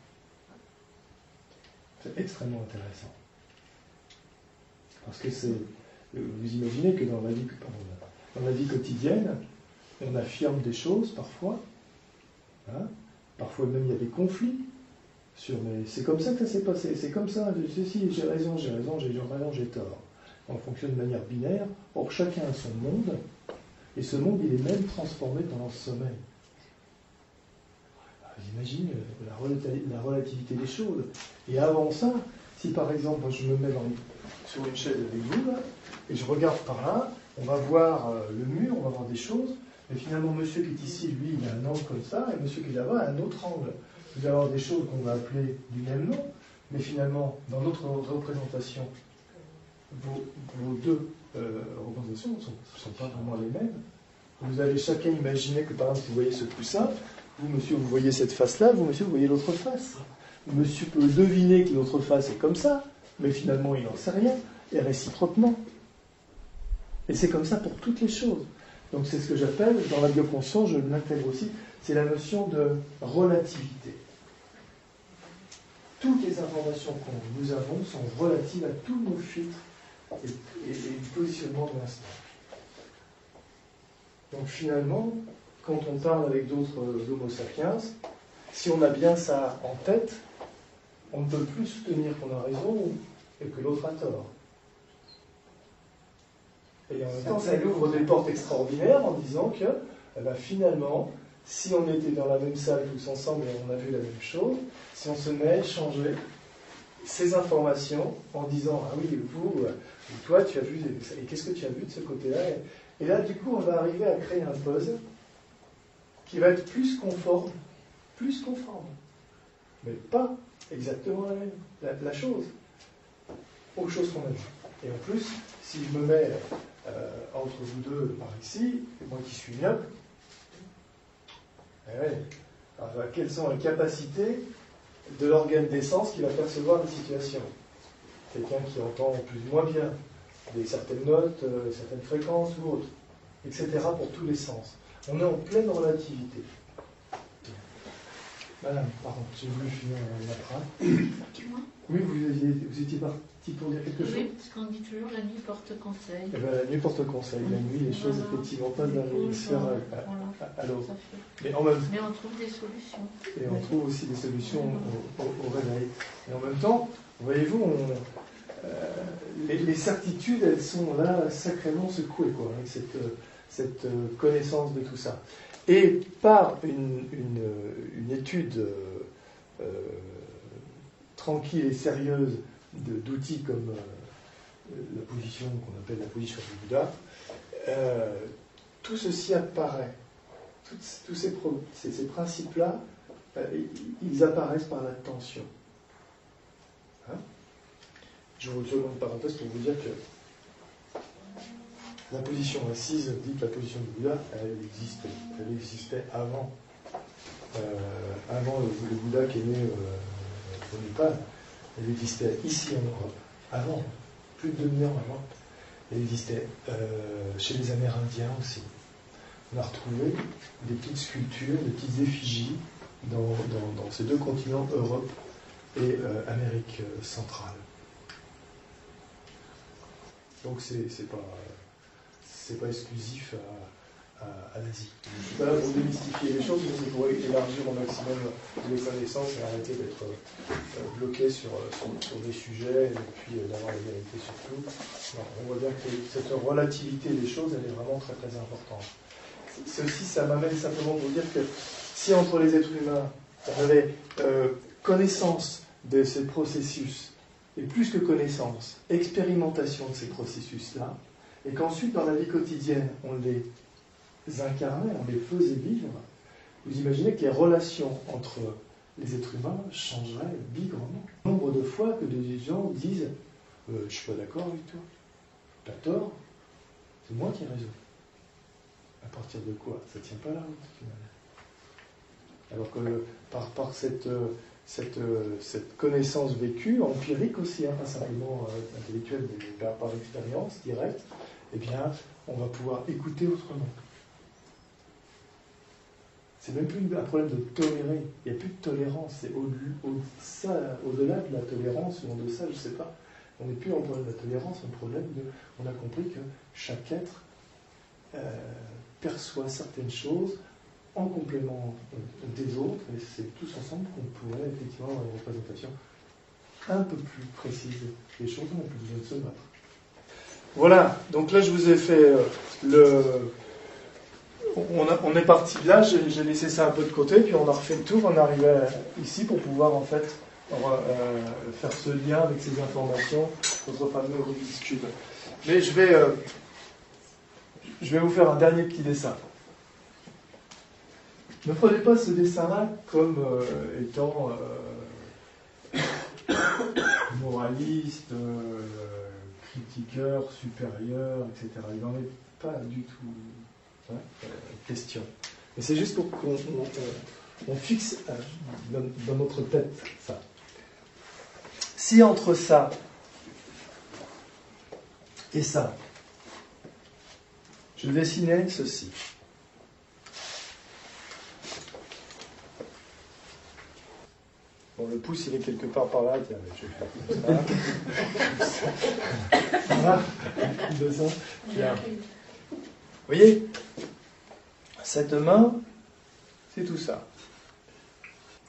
C'est extrêmement intéressant. Parce que vous imaginez que dans la vie quotidienne, on affirme des choses parfois, hein, parfois même il y a des conflits sur mais c'est comme ça que ça s'est passé, c'est comme ça, si j'ai raison, j'ai tort. On fonctionne de manière binaire, or chacun a son monde, et ce monde il est même transformé dans le sommeil. J'imagine la relativité des choses. Et avant ça, si par exemple je me mets sur une chaise avec vous, là, et je regarde par là, on va voir le mur, on va voir des choses, mais finalement monsieur qui est ici, lui, il a un angle comme ça, et monsieur qui est là-bas a un autre angle. Vous allez avoir des choses qu'on va appeler du même nom, mais finalement, dans notre représentation, vos deux représentations ne sont pas vraiment les mêmes. Vous allez chacun imaginer que par exemple, vous voyez ce coussin, vous, monsieur, vous voyez cette face-là, vous, monsieur, vous voyez l'autre face. Monsieur peut deviner que l'autre face est comme ça, mais finalement, il n'en sait rien, et réciproquement. Et c'est comme ça pour toutes les choses. Donc c'est ce que j'appelle, dans la bioconscience, je l'intègre aussi, c'est la notion de relativité. Toutes les informations que nous avons sont relatives à tous nos filtres et du positionnement de l'instant. Donc finalement, quand on parle avec d'autres Homo sapiens, si on a bien ça en tête, on ne peut plus soutenir qu'on a raison et que l'autre a tort. Et en même temps, ça ouvre des portes extraordinaires en disant que finalement, si on était dans la même salle tous ensemble et on a vu la même chose, si on se met à échanger ces informations en disant « Ah oui, vous, toi, tu as vu, et qu'est-ce que tu as vu de ce côté-là » Et là, du coup, on va arriver à créer un puzzle qui va être plus conforme, mais pas exactement la même, la chose, aux choses qu'on a vues. Et en plus, si je me mets entre vous deux par ici, et moi qui suis myope, alors, quelles sont les capacités de l'organe des sens qui va percevoir les situations? Quelqu'un qui entend plus ou moins bien, certaines notes, certaines fréquences ou autres, etc. pour tous les sens. On est en pleine relativité. Madame, pardon, j'ai voulu finir ma phrase. Oui, vous étiez parti pour dire quelque chose? Oui, parce qu'on dit toujours la nuit porte conseil. Eh bien, la nuit porte conseil. La nuit, les choses effectivement passent d'un hémisphère à l'autre. Mais on trouve des solutions. Et on trouve aussi des solutions au réveil. Et en même temps, voyez-vous, les certitudes, elles sont là sacrément secouées, quoi, avec cette connaissance de tout ça. Et par une étude tranquille et sérieuse d'outils comme la position qu'on appelle la position du Bouddha, tout ceci apparaît. Tous ces principes-là ils apparaissent par la tension. Hein? Je vous tourne une parenthèse pour vous dire que la position assise, dite la position du Bouddha, elle existait. Elle existait avant. Avant le Bouddha qui est né au Népal. Elle existait ici en Europe. Avant. Plus de 2000 ans avant. Elle existait chez les Amérindiens aussi. On a retrouvé des petites sculptures, des petites effigies dans ces deux continents, Europe et Amérique centrale. Donc c'est pas exclusif à l'Asie. Je suis pas là pour démystifier les choses, mais c'est pour élargir au maximum les connaissances et arrêter d'être bloqué sur des sujets et puis d'avoir la vérité sur tout. Non, on voit bien que cette relativité des choses, elle est vraiment très très importante. Ceci, ça m'amène simplement pour dire que si entre les êtres humains, on avait connaissance de ces processus, et plus que connaissance, expérimentation de ces processus-là, et qu'ensuite, dans la vie quotidienne, on les incarnait, on les faisait vivre, vous imaginez que les relations entre les êtres humains changeraient bigrement. Nombre de fois que des gens disent « je ne suis pas d'accord avec toi, tu as tort, c'est moi qui ai raison ». À partir de quoi? Ça ne tient pas la route, finalement. Alors que par cette connaissance vécue, empirique aussi, pas simplement intellectuelle, mais par expérience directe, eh bien, on va pouvoir écouter autrement. C'est même plus un problème de tolérer, il n'y a plus de tolérance, c'est au-delà de la tolérance ou en deçà, je ne sais pas. On n'est plus en problème de la tolérance, on a compris que chaque être perçoit certaines choses en complément des autres, et c'est tous ensemble qu'on pourrait effectivement avoir une représentation un peu plus précise des choses, on n'a plus besoin de se battre. Voilà, donc là je vous ai fait on est parti de là, j'ai laissé ça un peu de côté, puis on a refait le tour, on arrivait ici pour pouvoir en fait faire ce lien avec ces informations, notre fameux Rubik's Cube. Mais je vais vous faire un dernier petit dessin. Ne prenez pas ce dessin-là comme étant moraliste, critiqueur, supérieur, etc. Il n'en est pas du tout question. Mais c'est juste pour qu'on fixe dans notre tête ça. Si entre ça et ça, je dessinais ceci. Bon, le pouce, il est quelque part par là. Tiens, je vais faire comme ça. Voilà. De ça. Bien. Vous voyez, cette main, c'est tout ça.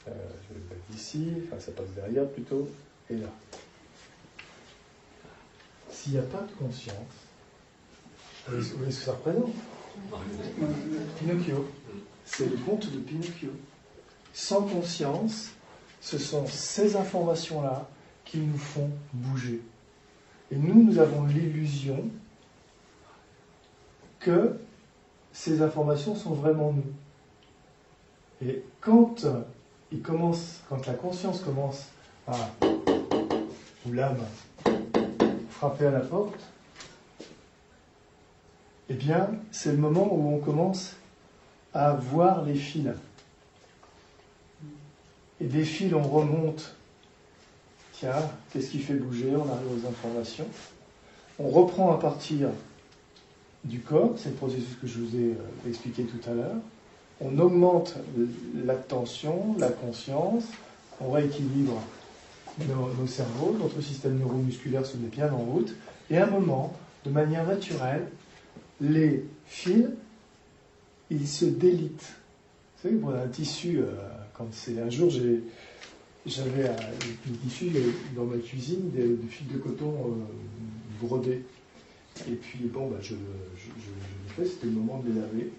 Je vais le mettre ici. Enfin, ça passe derrière plutôt. Et là. S'il n'y a pas de conscience, vous voyez ce que ça représente? Pinocchio. C'est le conte de Pinocchio. Sans conscience, ce sont ces informations-là qui nous font bouger. Et nous avons l'illusion que ces informations sont vraiment nous. Et quand la conscience commence ou l'âme, frapper à la porte, eh bien, c'est le moment où on commence à voir les fils. Et des fils, on remonte. Tiens, qu'est-ce qui fait bouger? On arrive aux informations. On reprend à partir du corps, c'est le processus que je vous ai expliqué tout à l'heure. On augmente l'attention, la conscience, on rééquilibre nos cerveaux, notre système neuromusculaire se met bien en route, et à un moment, de manière naturelle, les fils, ils se délitent. Vous savez, pour un tissu, quand c'est un jour, j'avais un tissu dans ma cuisine, des fils de coton brodés. Et puis, bon, je l'ai fait, c'était le moment de les laver.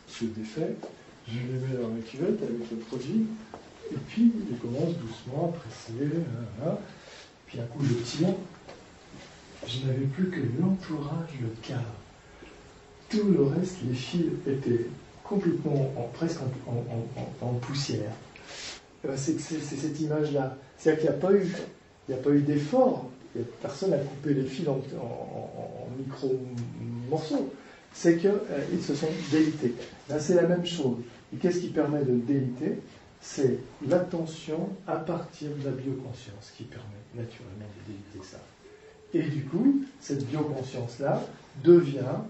Je les défais, je les mets dans la cuvette avec le produit, et puis je commence doucement à presser, puis un coup je tire, je n'avais plus que l'entourage, le cadre. Tout le reste, les fils étaient complètement, presque en poussière. C'est cette image-là. C'est-à-dire qu'il n'y a pas eu d'effort. Personne n'a coupé les fils en micro-morceaux. C'est qu'ils se sont délités. Là, c'est la même chose. Et qu'est-ce qui permet de déliter? C'est l'attention à partir de la bioconscience qui permet naturellement de déliter ça. Et du coup, cette bioconscience-là devient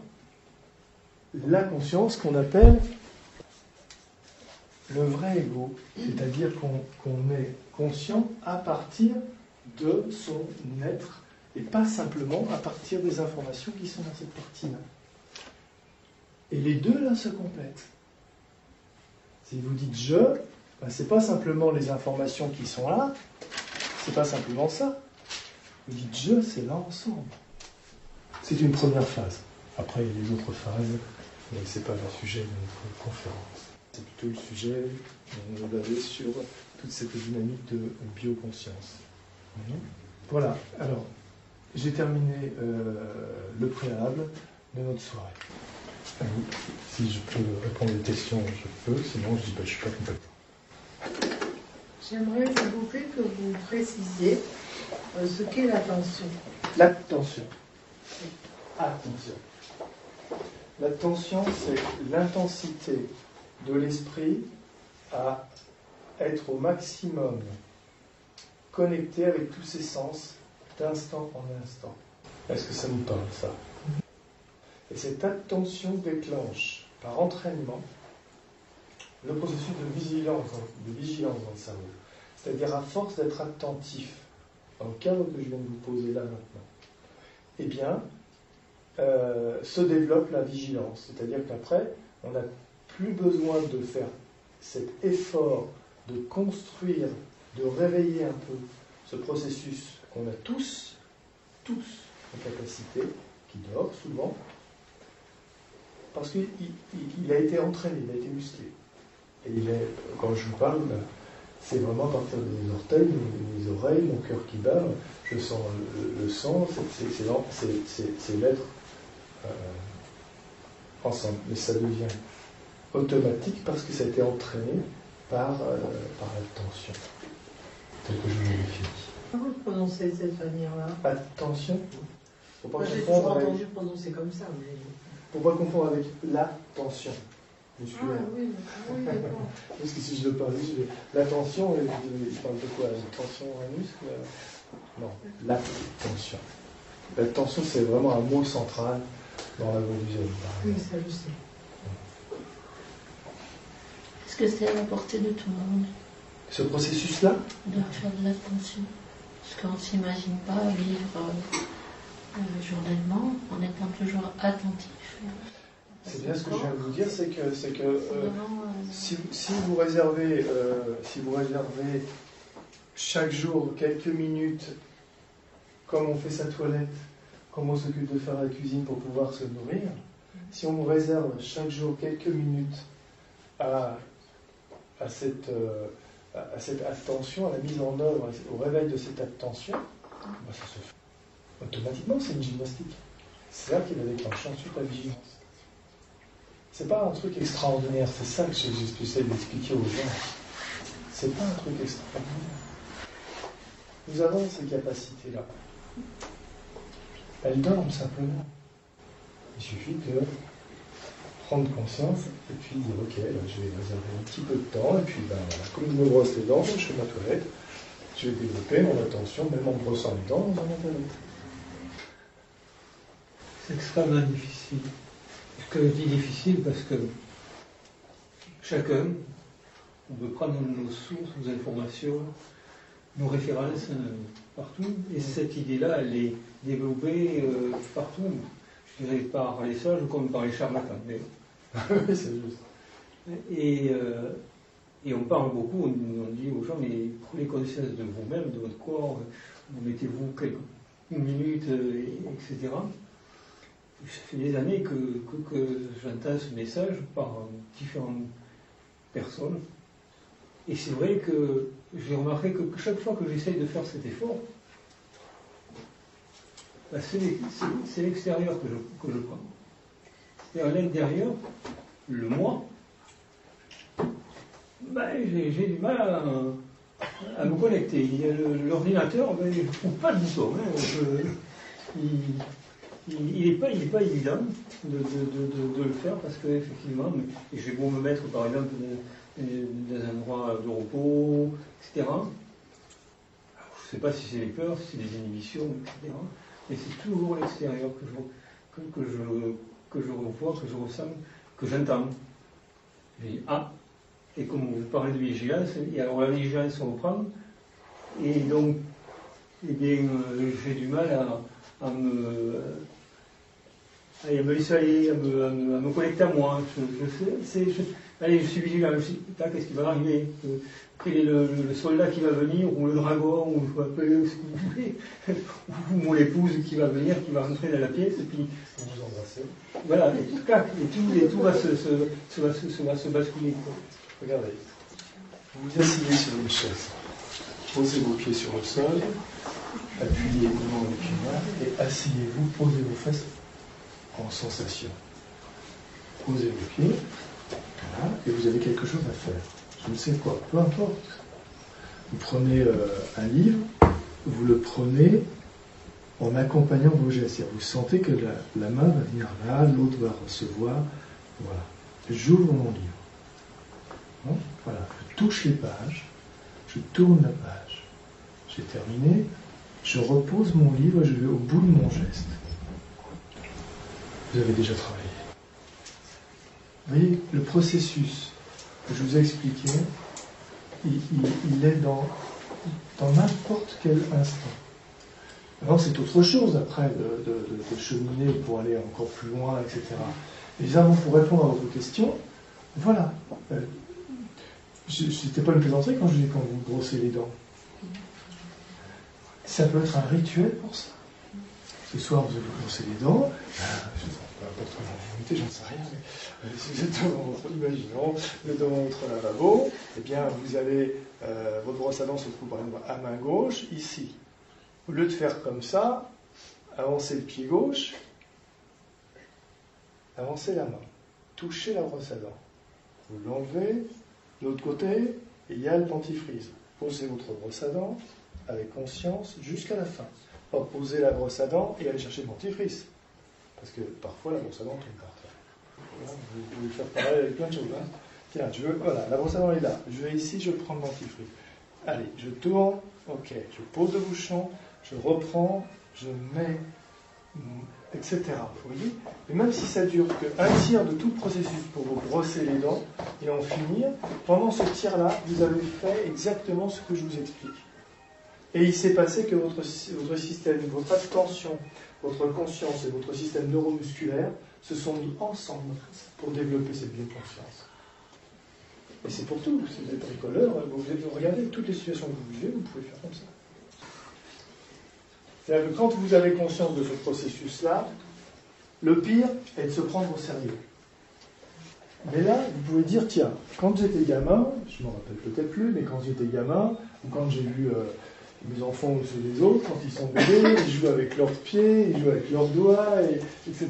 la conscience qu'on appelle le vrai ego. C'est-à-dire qu'on est conscient à partir de son être et pas simplement à partir des informations qui sont dans cette partie-là. Et les deux là se complètent. Si vous dites je, ben, c'est pas simplement les informations qui sont là, c'est pas simplement ça. Vous dites je, c'est l'ensemble. C'est une première phase. Après, il y a les autres phases, mais c'est pas le sujet de notre conférence. C'est plutôt le sujet basé sur toute cette dynamique de bioconscience. Voilà, alors, j'ai terminé le préalable de notre soirée. Si je peux répondre aux questions, je peux, sinon je dis je ne suis pas compétent. J'aimerais, s'il vous plaît, que vous précisiez ce qu'est l'attention. L'attention. Attention. L'attention, c'est l'intensité de l'esprit à être au maximum connecté avec tous ses sens d'instant en instant. Est-ce que ça nous parle, ça? Et cette attention déclenche, par entraînement, le processus de vigilance dans le cerveau. C'est-à-dire, à force d'être attentif, dans le cadre que je viens de vous poser là maintenant, eh bien, se développe la vigilance. C'est-à-dire qu'après, on n'a plus besoin de faire cet effort de construire, de réveiller un peu ce processus qu'on a tous en capacité, qui dort souvent, parce qu'il a été entraîné, il a été musclé. Et quand je vous parle, c'est vraiment à partir des orteils, des oreilles, mon cœur qui bat, je sens le sang, c'est l'être ensemble. Mais ça devient automatique parce que ça a été entraîné par l'attention, tel que je vous l'ai défini. Comment vous prononcez de cette manière-là? Attention. Moi, j'ai toujours entendu prononcer comme ça, mais... Faut pas confondre avec l'attention musculaire. Ah oui, d'accord. Parce que si je le parle, l'attention, il parle de quoi? Une tension, un muscle? Non, l'attention. L'attention, c'est vraiment un mot central dans la religion. Oui, ça je sais. Est-ce que c'est à la portée de tout le monde Ce processus-là? de faire de l'attention? Parce qu'on ne s'imagine pas vivre journellement en étant toujours attentif. C'est bien ce que je viens de vous dire, c'est que si vous réservez chaque jour quelques minutes, comme on fait sa toilette, comme on s'occupe de faire la cuisine pour pouvoir se nourrir, si on vous réserve chaque jour quelques minutes à cette attention, à la mise en œuvre, au réveil de cette attention, ben ça se fait. Automatiquement, c'est une gymnastique. C'est ça qui va déclencher ensuite la vigilance. C'est pas un truc extraordinaire, c'est ça que j'essaie d'expliquer aux gens. C'est pas un truc extraordinaire. Nous avons ces capacités-là. Elles dorment simplement. Il suffit de prendre conscience et puis dire ok, là, je vais réserver un petit peu de temps et puis ben, voilà, comme je me brosse les dents, je fais ma toilette, je vais développer mon attention même en me brossant les dents dans ma toilette. C'est extrêmement difficile. Ce que je dis difficile parce que chacun, on peut prendre nos sources, nos informations, nos références partout, et cette idée-là, elle est développée partout. Je dirais par les sages comme par les charlatans. Mais... oui, c'est juste. Et on parle beaucoup, on dit aux gens, mais prenez conscience de vous-même, de votre corps, mettez-vous une minute, etc. Ça fait des années que j'entends ce message par différentes personnes. Et c'est vrai que j'ai remarqué que chaque fois que j'essaye de faire cet effort, ben c'est l'extérieur que je prends. C'est à l'intérieur, le moi, j'ai du mal à me connecter. L'ordinateur, je ne trouve pas le bouton. Il n'est pas évident de le faire parce qu'effectivement, j'ai beau me mettre par exemple dans un endroit de repos, etc. Alors, je ne sais pas si c'est les peurs, si c'est des inhibitions, etc. Mais c'est toujours l'extérieur que je revois, que je ressens, que j'entends. Je dis, ah, et comme vous parlez de vigilance, et alors la vigilance reprend, et donc, eh bien, j'ai du mal à me laisser aller, à me connecter à moi. Allez, je suis vigilant, qu'est-ce qui va arriver? Quel est le soldat qui va venir, ou le dragon, ou je m'appelle ce que vous voulez, ou mon épouse qui va venir, qui va rentrer dans la pièce, et puis vous embrassez. voilà, et tout va se basculer. Regardez, vous vous asseyez sur une chaise, posez vos pieds sur le sol, appuyez devant le pied et asseyez-vous, posez vos fesses en sensation. Posez vos pieds, voilà, et vous avez quelque chose à faire. Je ne sais quoi, peu importe. Vous prenez un livre, vous le prenez en accompagnant vos gestes. Vous sentez que la main va venir là, l'autre va recevoir. Voilà. J'ouvre mon livre. Bon, voilà. Je touche les pages, je tourne la page. J'ai terminé, je repose mon livre et je vais au bout de mon geste. Vous avez déjà travaillé. Vous voyez, le processus que je vous ai expliqué, il est dans n'importe quel instant. Alors c'est autre chose après de cheminer pour aller encore plus loin, etc. Évidemment, pour répondre à votre question, voilà. C'était pas une plaisanterie quand je dis quand vous brossez les dents. Ça peut être un rituel pour ça. Ce soir, vous allez brosser les dents. Peu importe la j'en sais rien, mais si vous êtes devant votre, imaginons, vous êtes devant votre lavabo, eh bien, vous avez votre brosse à dents se trouve par exemple à main gauche, ici. Au lieu de faire comme ça, avancez le pied gauche, avancez la main, touchez la brosse à dents. Vous l'enlevez, de l'autre côté, et il y a le dentifrice. Posez votre brosse à dents avec conscience jusqu'à la fin. Pas poser la brosse à dents et aller chercher le dentifrice. Parce que parfois la brosse à dents tombe par terre. Vous pouvez faire pareil avec plein de choses. Hein. Tiens, voilà, la brosse à dents est là. Je vais ici, je prends le dentifrice. Allez, je tourne, ok, je pose le bouchon, je reprends, je mets, etc. Vous voyez? Et même si ça dure qu'un tiers de tout le processus pour vous brosser les dents et en finir, pendant ce tiers-là, vous avez fait exactement ce que je vous explique. Et il s'est passé que votre système, votre attention, votre conscience et votre système neuromusculaire se sont mis ensemble pour développer cette bioconscience. Et c'est pour tout. Si vous êtes bricoleur, vous regardez toutes les situations que vous vivez, vous pouvez faire comme ça. C'est-à-dire que quand vous avez conscience de ce processus-là, le pire est de se prendre au sérieux. Mais là, vous pouvez dire, tiens, quand j'étais gamin, je ne m'en rappelle peut-être plus, mais quand j'étais gamin, ou quand j'ai vu mes enfants ou ceux des autres, quand ils sont bébés, ils jouent avec leurs pieds, ils jouent avec leurs doigts, etc.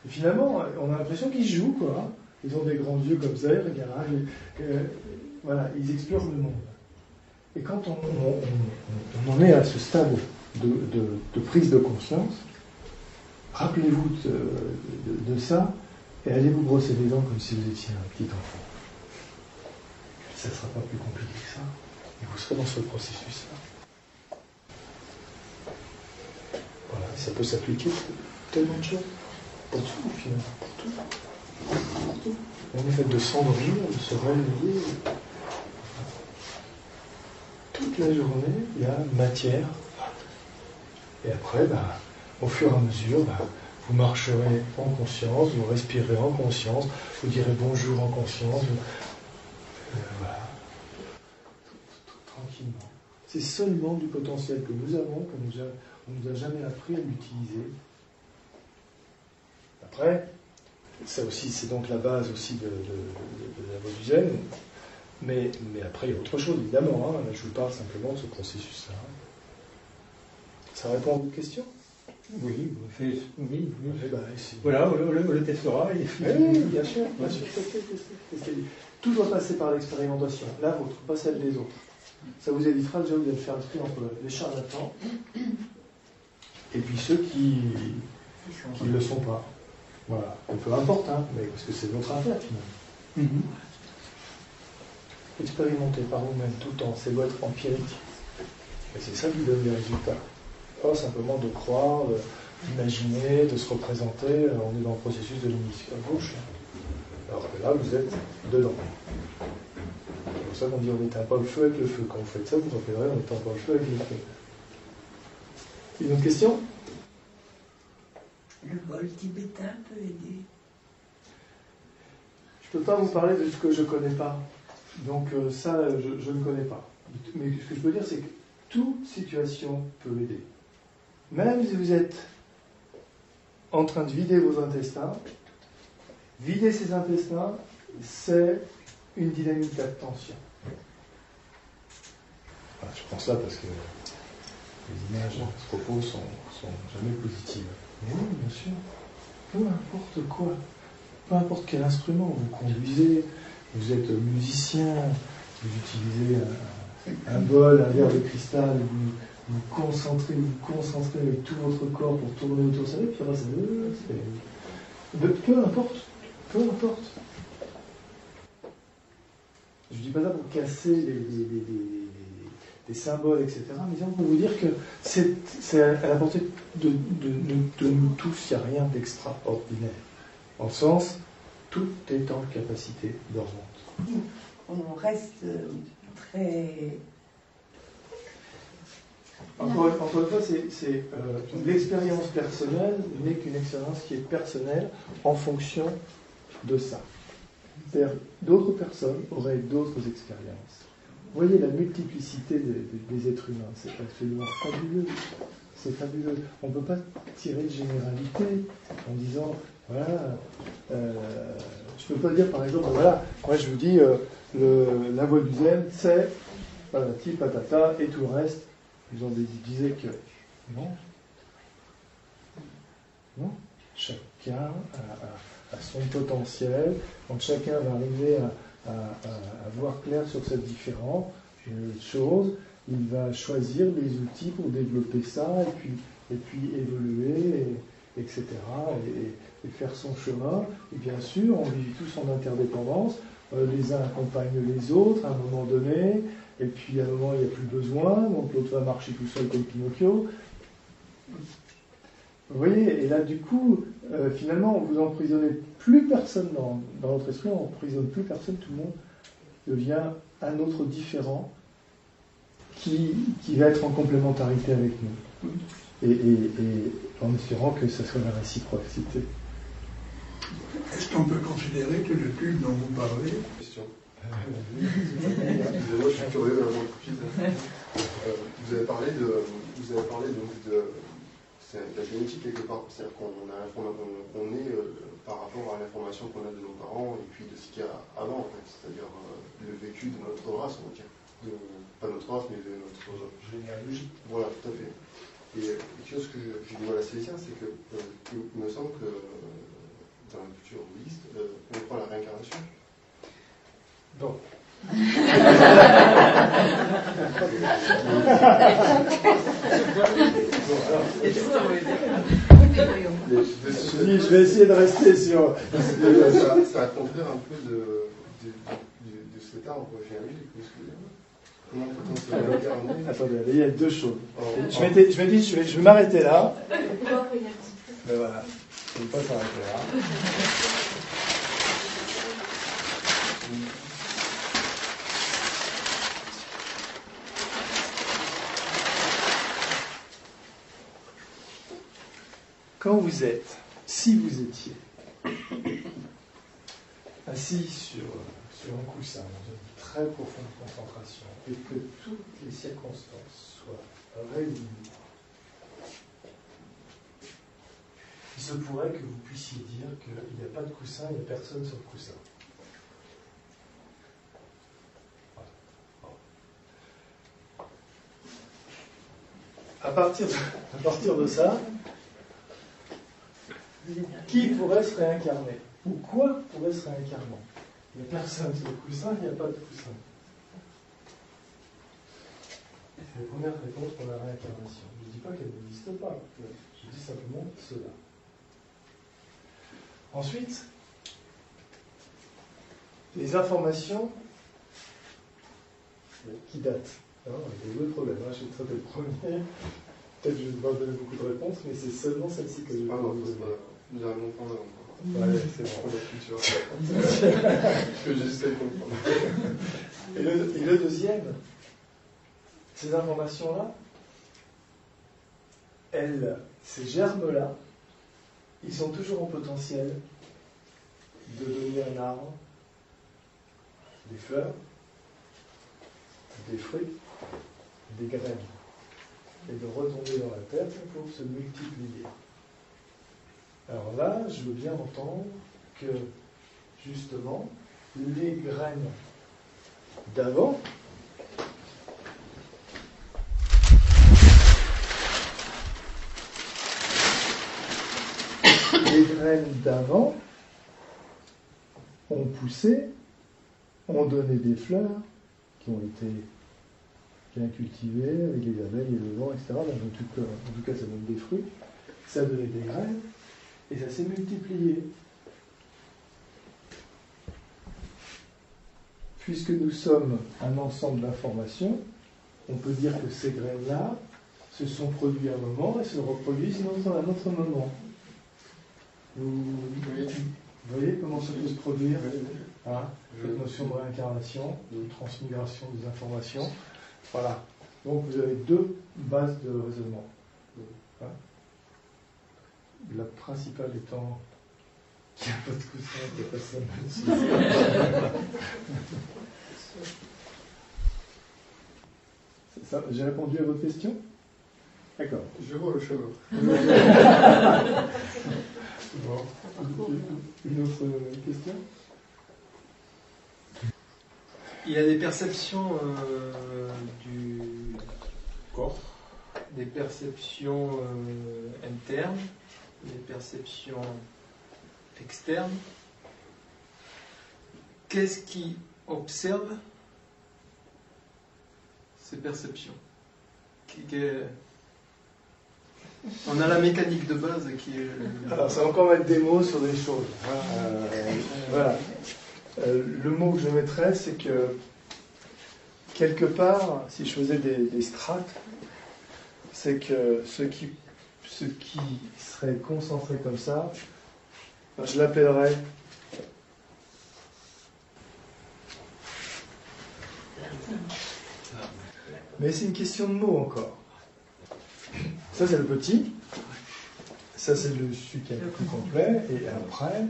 Et finalement, on a l'impression qu'ils jouent, quoi. Ils ont des grands yeux comme ça, ils regardent, voilà, ils explorent le monde. Et quand on en est à ce stade de prise de conscience, rappelez-vous de ça, et allez vous brosser les dents comme si vous étiez un petit enfant. Ça ne sera pas plus compliqué que ça, et vous serez dans ce processus-là. Voilà, ça peut s'appliquer pour tellement de choses. Pour tout, finalement, pour tout. Pour tout. Même le fait de s'endormir, de se réveiller. Toute la journée, il y a matière. Et après, au fur et à mesure, vous marcherez en conscience, vous respirerez en conscience, vous direz bonjour en conscience. Voilà. Tranquillement. C'est seulement du potentiel que nous avons, qu'on ne nous a jamais appris à l'utiliser. Après, ça aussi, c'est donc la base aussi de la vodou-zen. Mais après, il y a autre chose, évidemment. Hein. Je vous parle simplement de ce processus-là. Ça répond à vos questions ? Oui, oui, oui. Eh ben, ici. Voilà, on le testera. Et... Oui, bien sûr. Tout doit passer par l'expérimentation, la vôtre, pas celle des autres. Ça vous évitera déjà de faire le tri entre les charlatans et puis ceux qui ne le sont pas. Voilà. Et peu importe, hein, mais parce que c'est votre affaire finalement. Expérimentez par vous-même tout le temps, c'est votre empirique. Et c'est ça qui donne les résultats. Pas simplement de croire, d'imaginer, de se représenter. On est dans le processus de l'hémisphère gauche. Alors que là, vous êtes dedans. C'est pour ça qu'on dit on n'éteint pas le feu avec le feu. Quand vous faites ça, vous rappellerez on n'éteint pas le feu avec le feu. Une autre question? Le bol tibétain peut aider. Je ne peux pas vous parler de ce que je ne connais pas. Donc ça, je ne connais pas. Mais ce que je peux dire, c'est que toute situation peut aider. Même si vous êtes en train de vider vos intestins, vider ces intestins, c'est une dynamique d'attention. Voilà, je prends ça parce que les images à ce propos sont jamais positives. Mais oui, bien sûr. Peu importe quoi. Peu importe quel instrument vous conduisez, vous êtes musicien, vous utilisez un bol, un verre de cristal, vous concentrez avec tout votre corps pour tourner autour de ça, et puis après, peu importe. Je ne dis pas ça pour casser des symboles, etc. Mais disons pour vous dire que c'est à la portée de nous tous, il n'y a rien d'extraordinaire. En sens, tout est en capacité dormante. On reste très... Encore une fois, l'expérience personnelle n'est qu'une expérience qui est personnelle en fonction de ça. C'est-à-dire, d'autres personnes auraient d'autres expériences. Vous voyez la multiplicité des êtres humains, c'est absolument fabuleux. C'est fabuleux. On ne peut pas tirer de généralité en disant, voilà, je ne peux pas dire par exemple, voilà, moi je vous dis, la voie du zen, c'est patati patata et tout le reste. Ils ont disait que non. Chacun a son potentiel. Quand chacun va arriver à voir clair sur cette différente chose, il va choisir les outils pour développer ça et puis évoluer, etc. Et faire son chemin. Et bien sûr, on vit tous en interdépendance. Les uns accompagnent les autres à un moment donné. Et puis à un moment, il n'y a plus besoin, donc l'autre va marcher tout seul comme Pinocchio. Vous voyez, et là, du coup, finalement, vous n'emprisonnez plus personne dans votre esprit, on n'emprisonne plus personne, tout le monde devient un autre différent qui va être en complémentarité avec nous. Et en espérant que ça soit la réciprocité. Est-ce qu'on peut considérer que le tube dont vous parlez... Excusez-moi, je suis curieux d'un autre quiz. Vous avez parlé donc de la génétique quelque part, c'est-à-dire qu'on est par rapport à l'information qu'on a de nos parents et puis de ce qu'il y a avant en fait, c'est-à-dire le vécu de notre race, on va dire, pas notre race mais de notre généalogie. Voilà, tout à fait. Et quelque chose que j'ai du mal à saisir, c'est que il me semble que dans la culture bouddhiste, on croit à la réincarnation. Donc. Je vais essayer de rester sur. Ça a contraire un peu de cet arbre généalogique. Comment peut-on se réincarner ? Attendez, il y a deux choses. Je m'étais dit, je vais m'arrêter là. Mais voilà, je ne vais pas s'arrêter là. Quand vous êtes, si vous étiez assis sur un coussin dans une très profonde concentration et que toutes les circonstances soient réunies, il se pourrait que vous puissiez dire qu'il n'y a pas de coussin, il n'y a personne sur le coussin. À partir de ça, Qui pourrait se réincarner? Ou quoi pourrait se réincarner? Il n'y a personne sur le coussin, il n'y a pas de coussin. C'est la première réponse pour la réincarnation. Je ne dis pas qu'elle n'existe pas, je dis simplement cela. Ensuite, les informations qui datent. Alors, il y a deux problèmes. Je vais traiter le premier. Peut-être que je ne vais pas donner beaucoup de réponses, mais c'est seulement celle-ci que je vais vous donner. Nous allons comprendre. Ouais, c'est bon. Que j'essaie de comprendre. Et le deuxième, ces informations-là, ces germes-là, ils sont toujours en potentiel de donner un arbre, des fleurs, des fruits, des graines, et de retomber dans la terre pour se multiplier. Alors là, je veux bien entendre que, justement, les graines d'avant ont poussé, ont donné des fleurs qui ont été bien cultivées avec les abeilles et le vent, etc. Donc, en tout cas, ça donne des fruits, ça a donné des graines, et ça s'est multiplié. Puisque nous sommes un ensemble d'informations, on peut dire que ces graines-là se sont produites à un moment et se reproduisent à un autre moment. Vous voyez comment ça peut se produire, hein, cette notion de réincarnation, de transmigration des informations. Voilà. Donc vous avez deux bases de raisonnement. Hein. La principale étant qu'il n'y a pas de coussin, qu'il n'y a pas ça. J'ai répondu à votre question? D'accord. Je vois le chemin. Bon. Une autre question? Il y a des perceptions du corps, des perceptions internes, des perceptions externes. Qu'est-ce qui observe ces perceptions? On a la mécanique de base qui est... Alors, ça va encore mettre des mots sur des choses. Voilà. Le mot que je mettrais, c'est que, quelque part, si je faisais des strates, c'est que ce qui serait concentré comme ça, je l'appellerais mais c'est une question de mots encore. Ça c'est le petit, ça c'est celui qui est le plus complet, et après,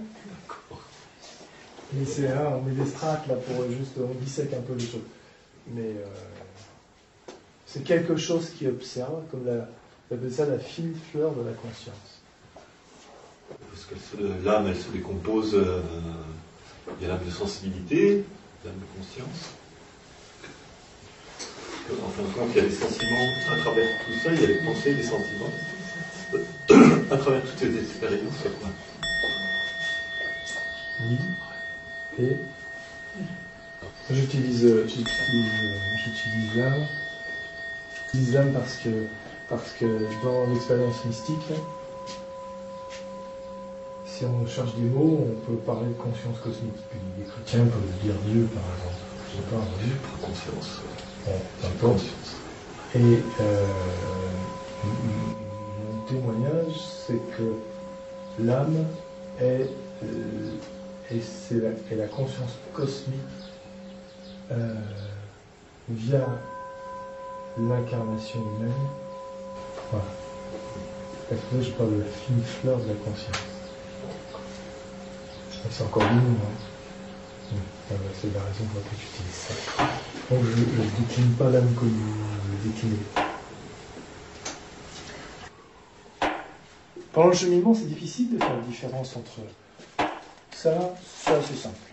mais c'est on met des strates là pour juste, on dissèque un peu les choses. Mais c'est quelque chose qui observe, comme on appelle ça la fine fleur de la conscience. Parce que l'âme, elle se décompose, il y a l'âme de sensibilité, l'âme de conscience. En fin de compte, il y a des sentiments, à travers tout ça, il y a les pensées, les sentiments. À travers toutes ces expériences, quoi. Oui. Et j'utilise l'âme. J'utilise l'âme parce que dans l'expérience mystique, si on cherche des mots, on peut parler de conscience cosmique. Puis les chrétiens peuvent dire Dieu, par exemple. Je sais pas, Dieu par conscience. Bon, et mon témoignage, c'est que l'âme est la conscience cosmique via l'incarnation humaine. Voilà. Parce que là, je parle de la fine fleur de la conscience. C'est encore mieux, hein. C'est la raison pour laquelle j'utilise ça. Donc je ne décline pas l'âme comme vous le déclinez. Pendant le cheminement, c'est difficile de faire la différence entre ça c'est simple.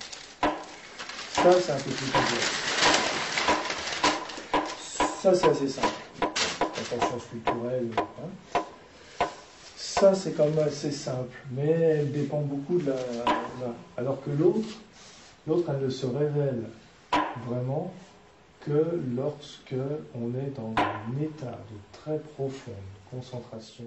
Ça, c'est un peu plus complexe. Ça, c'est assez simple. La conscience culturelle. Hein. ça, c'est quand même assez simple, mais elle dépend beaucoup de alors que l'autre, elle ne se révèle vraiment que lorsque on est dans un état de très profonde concentration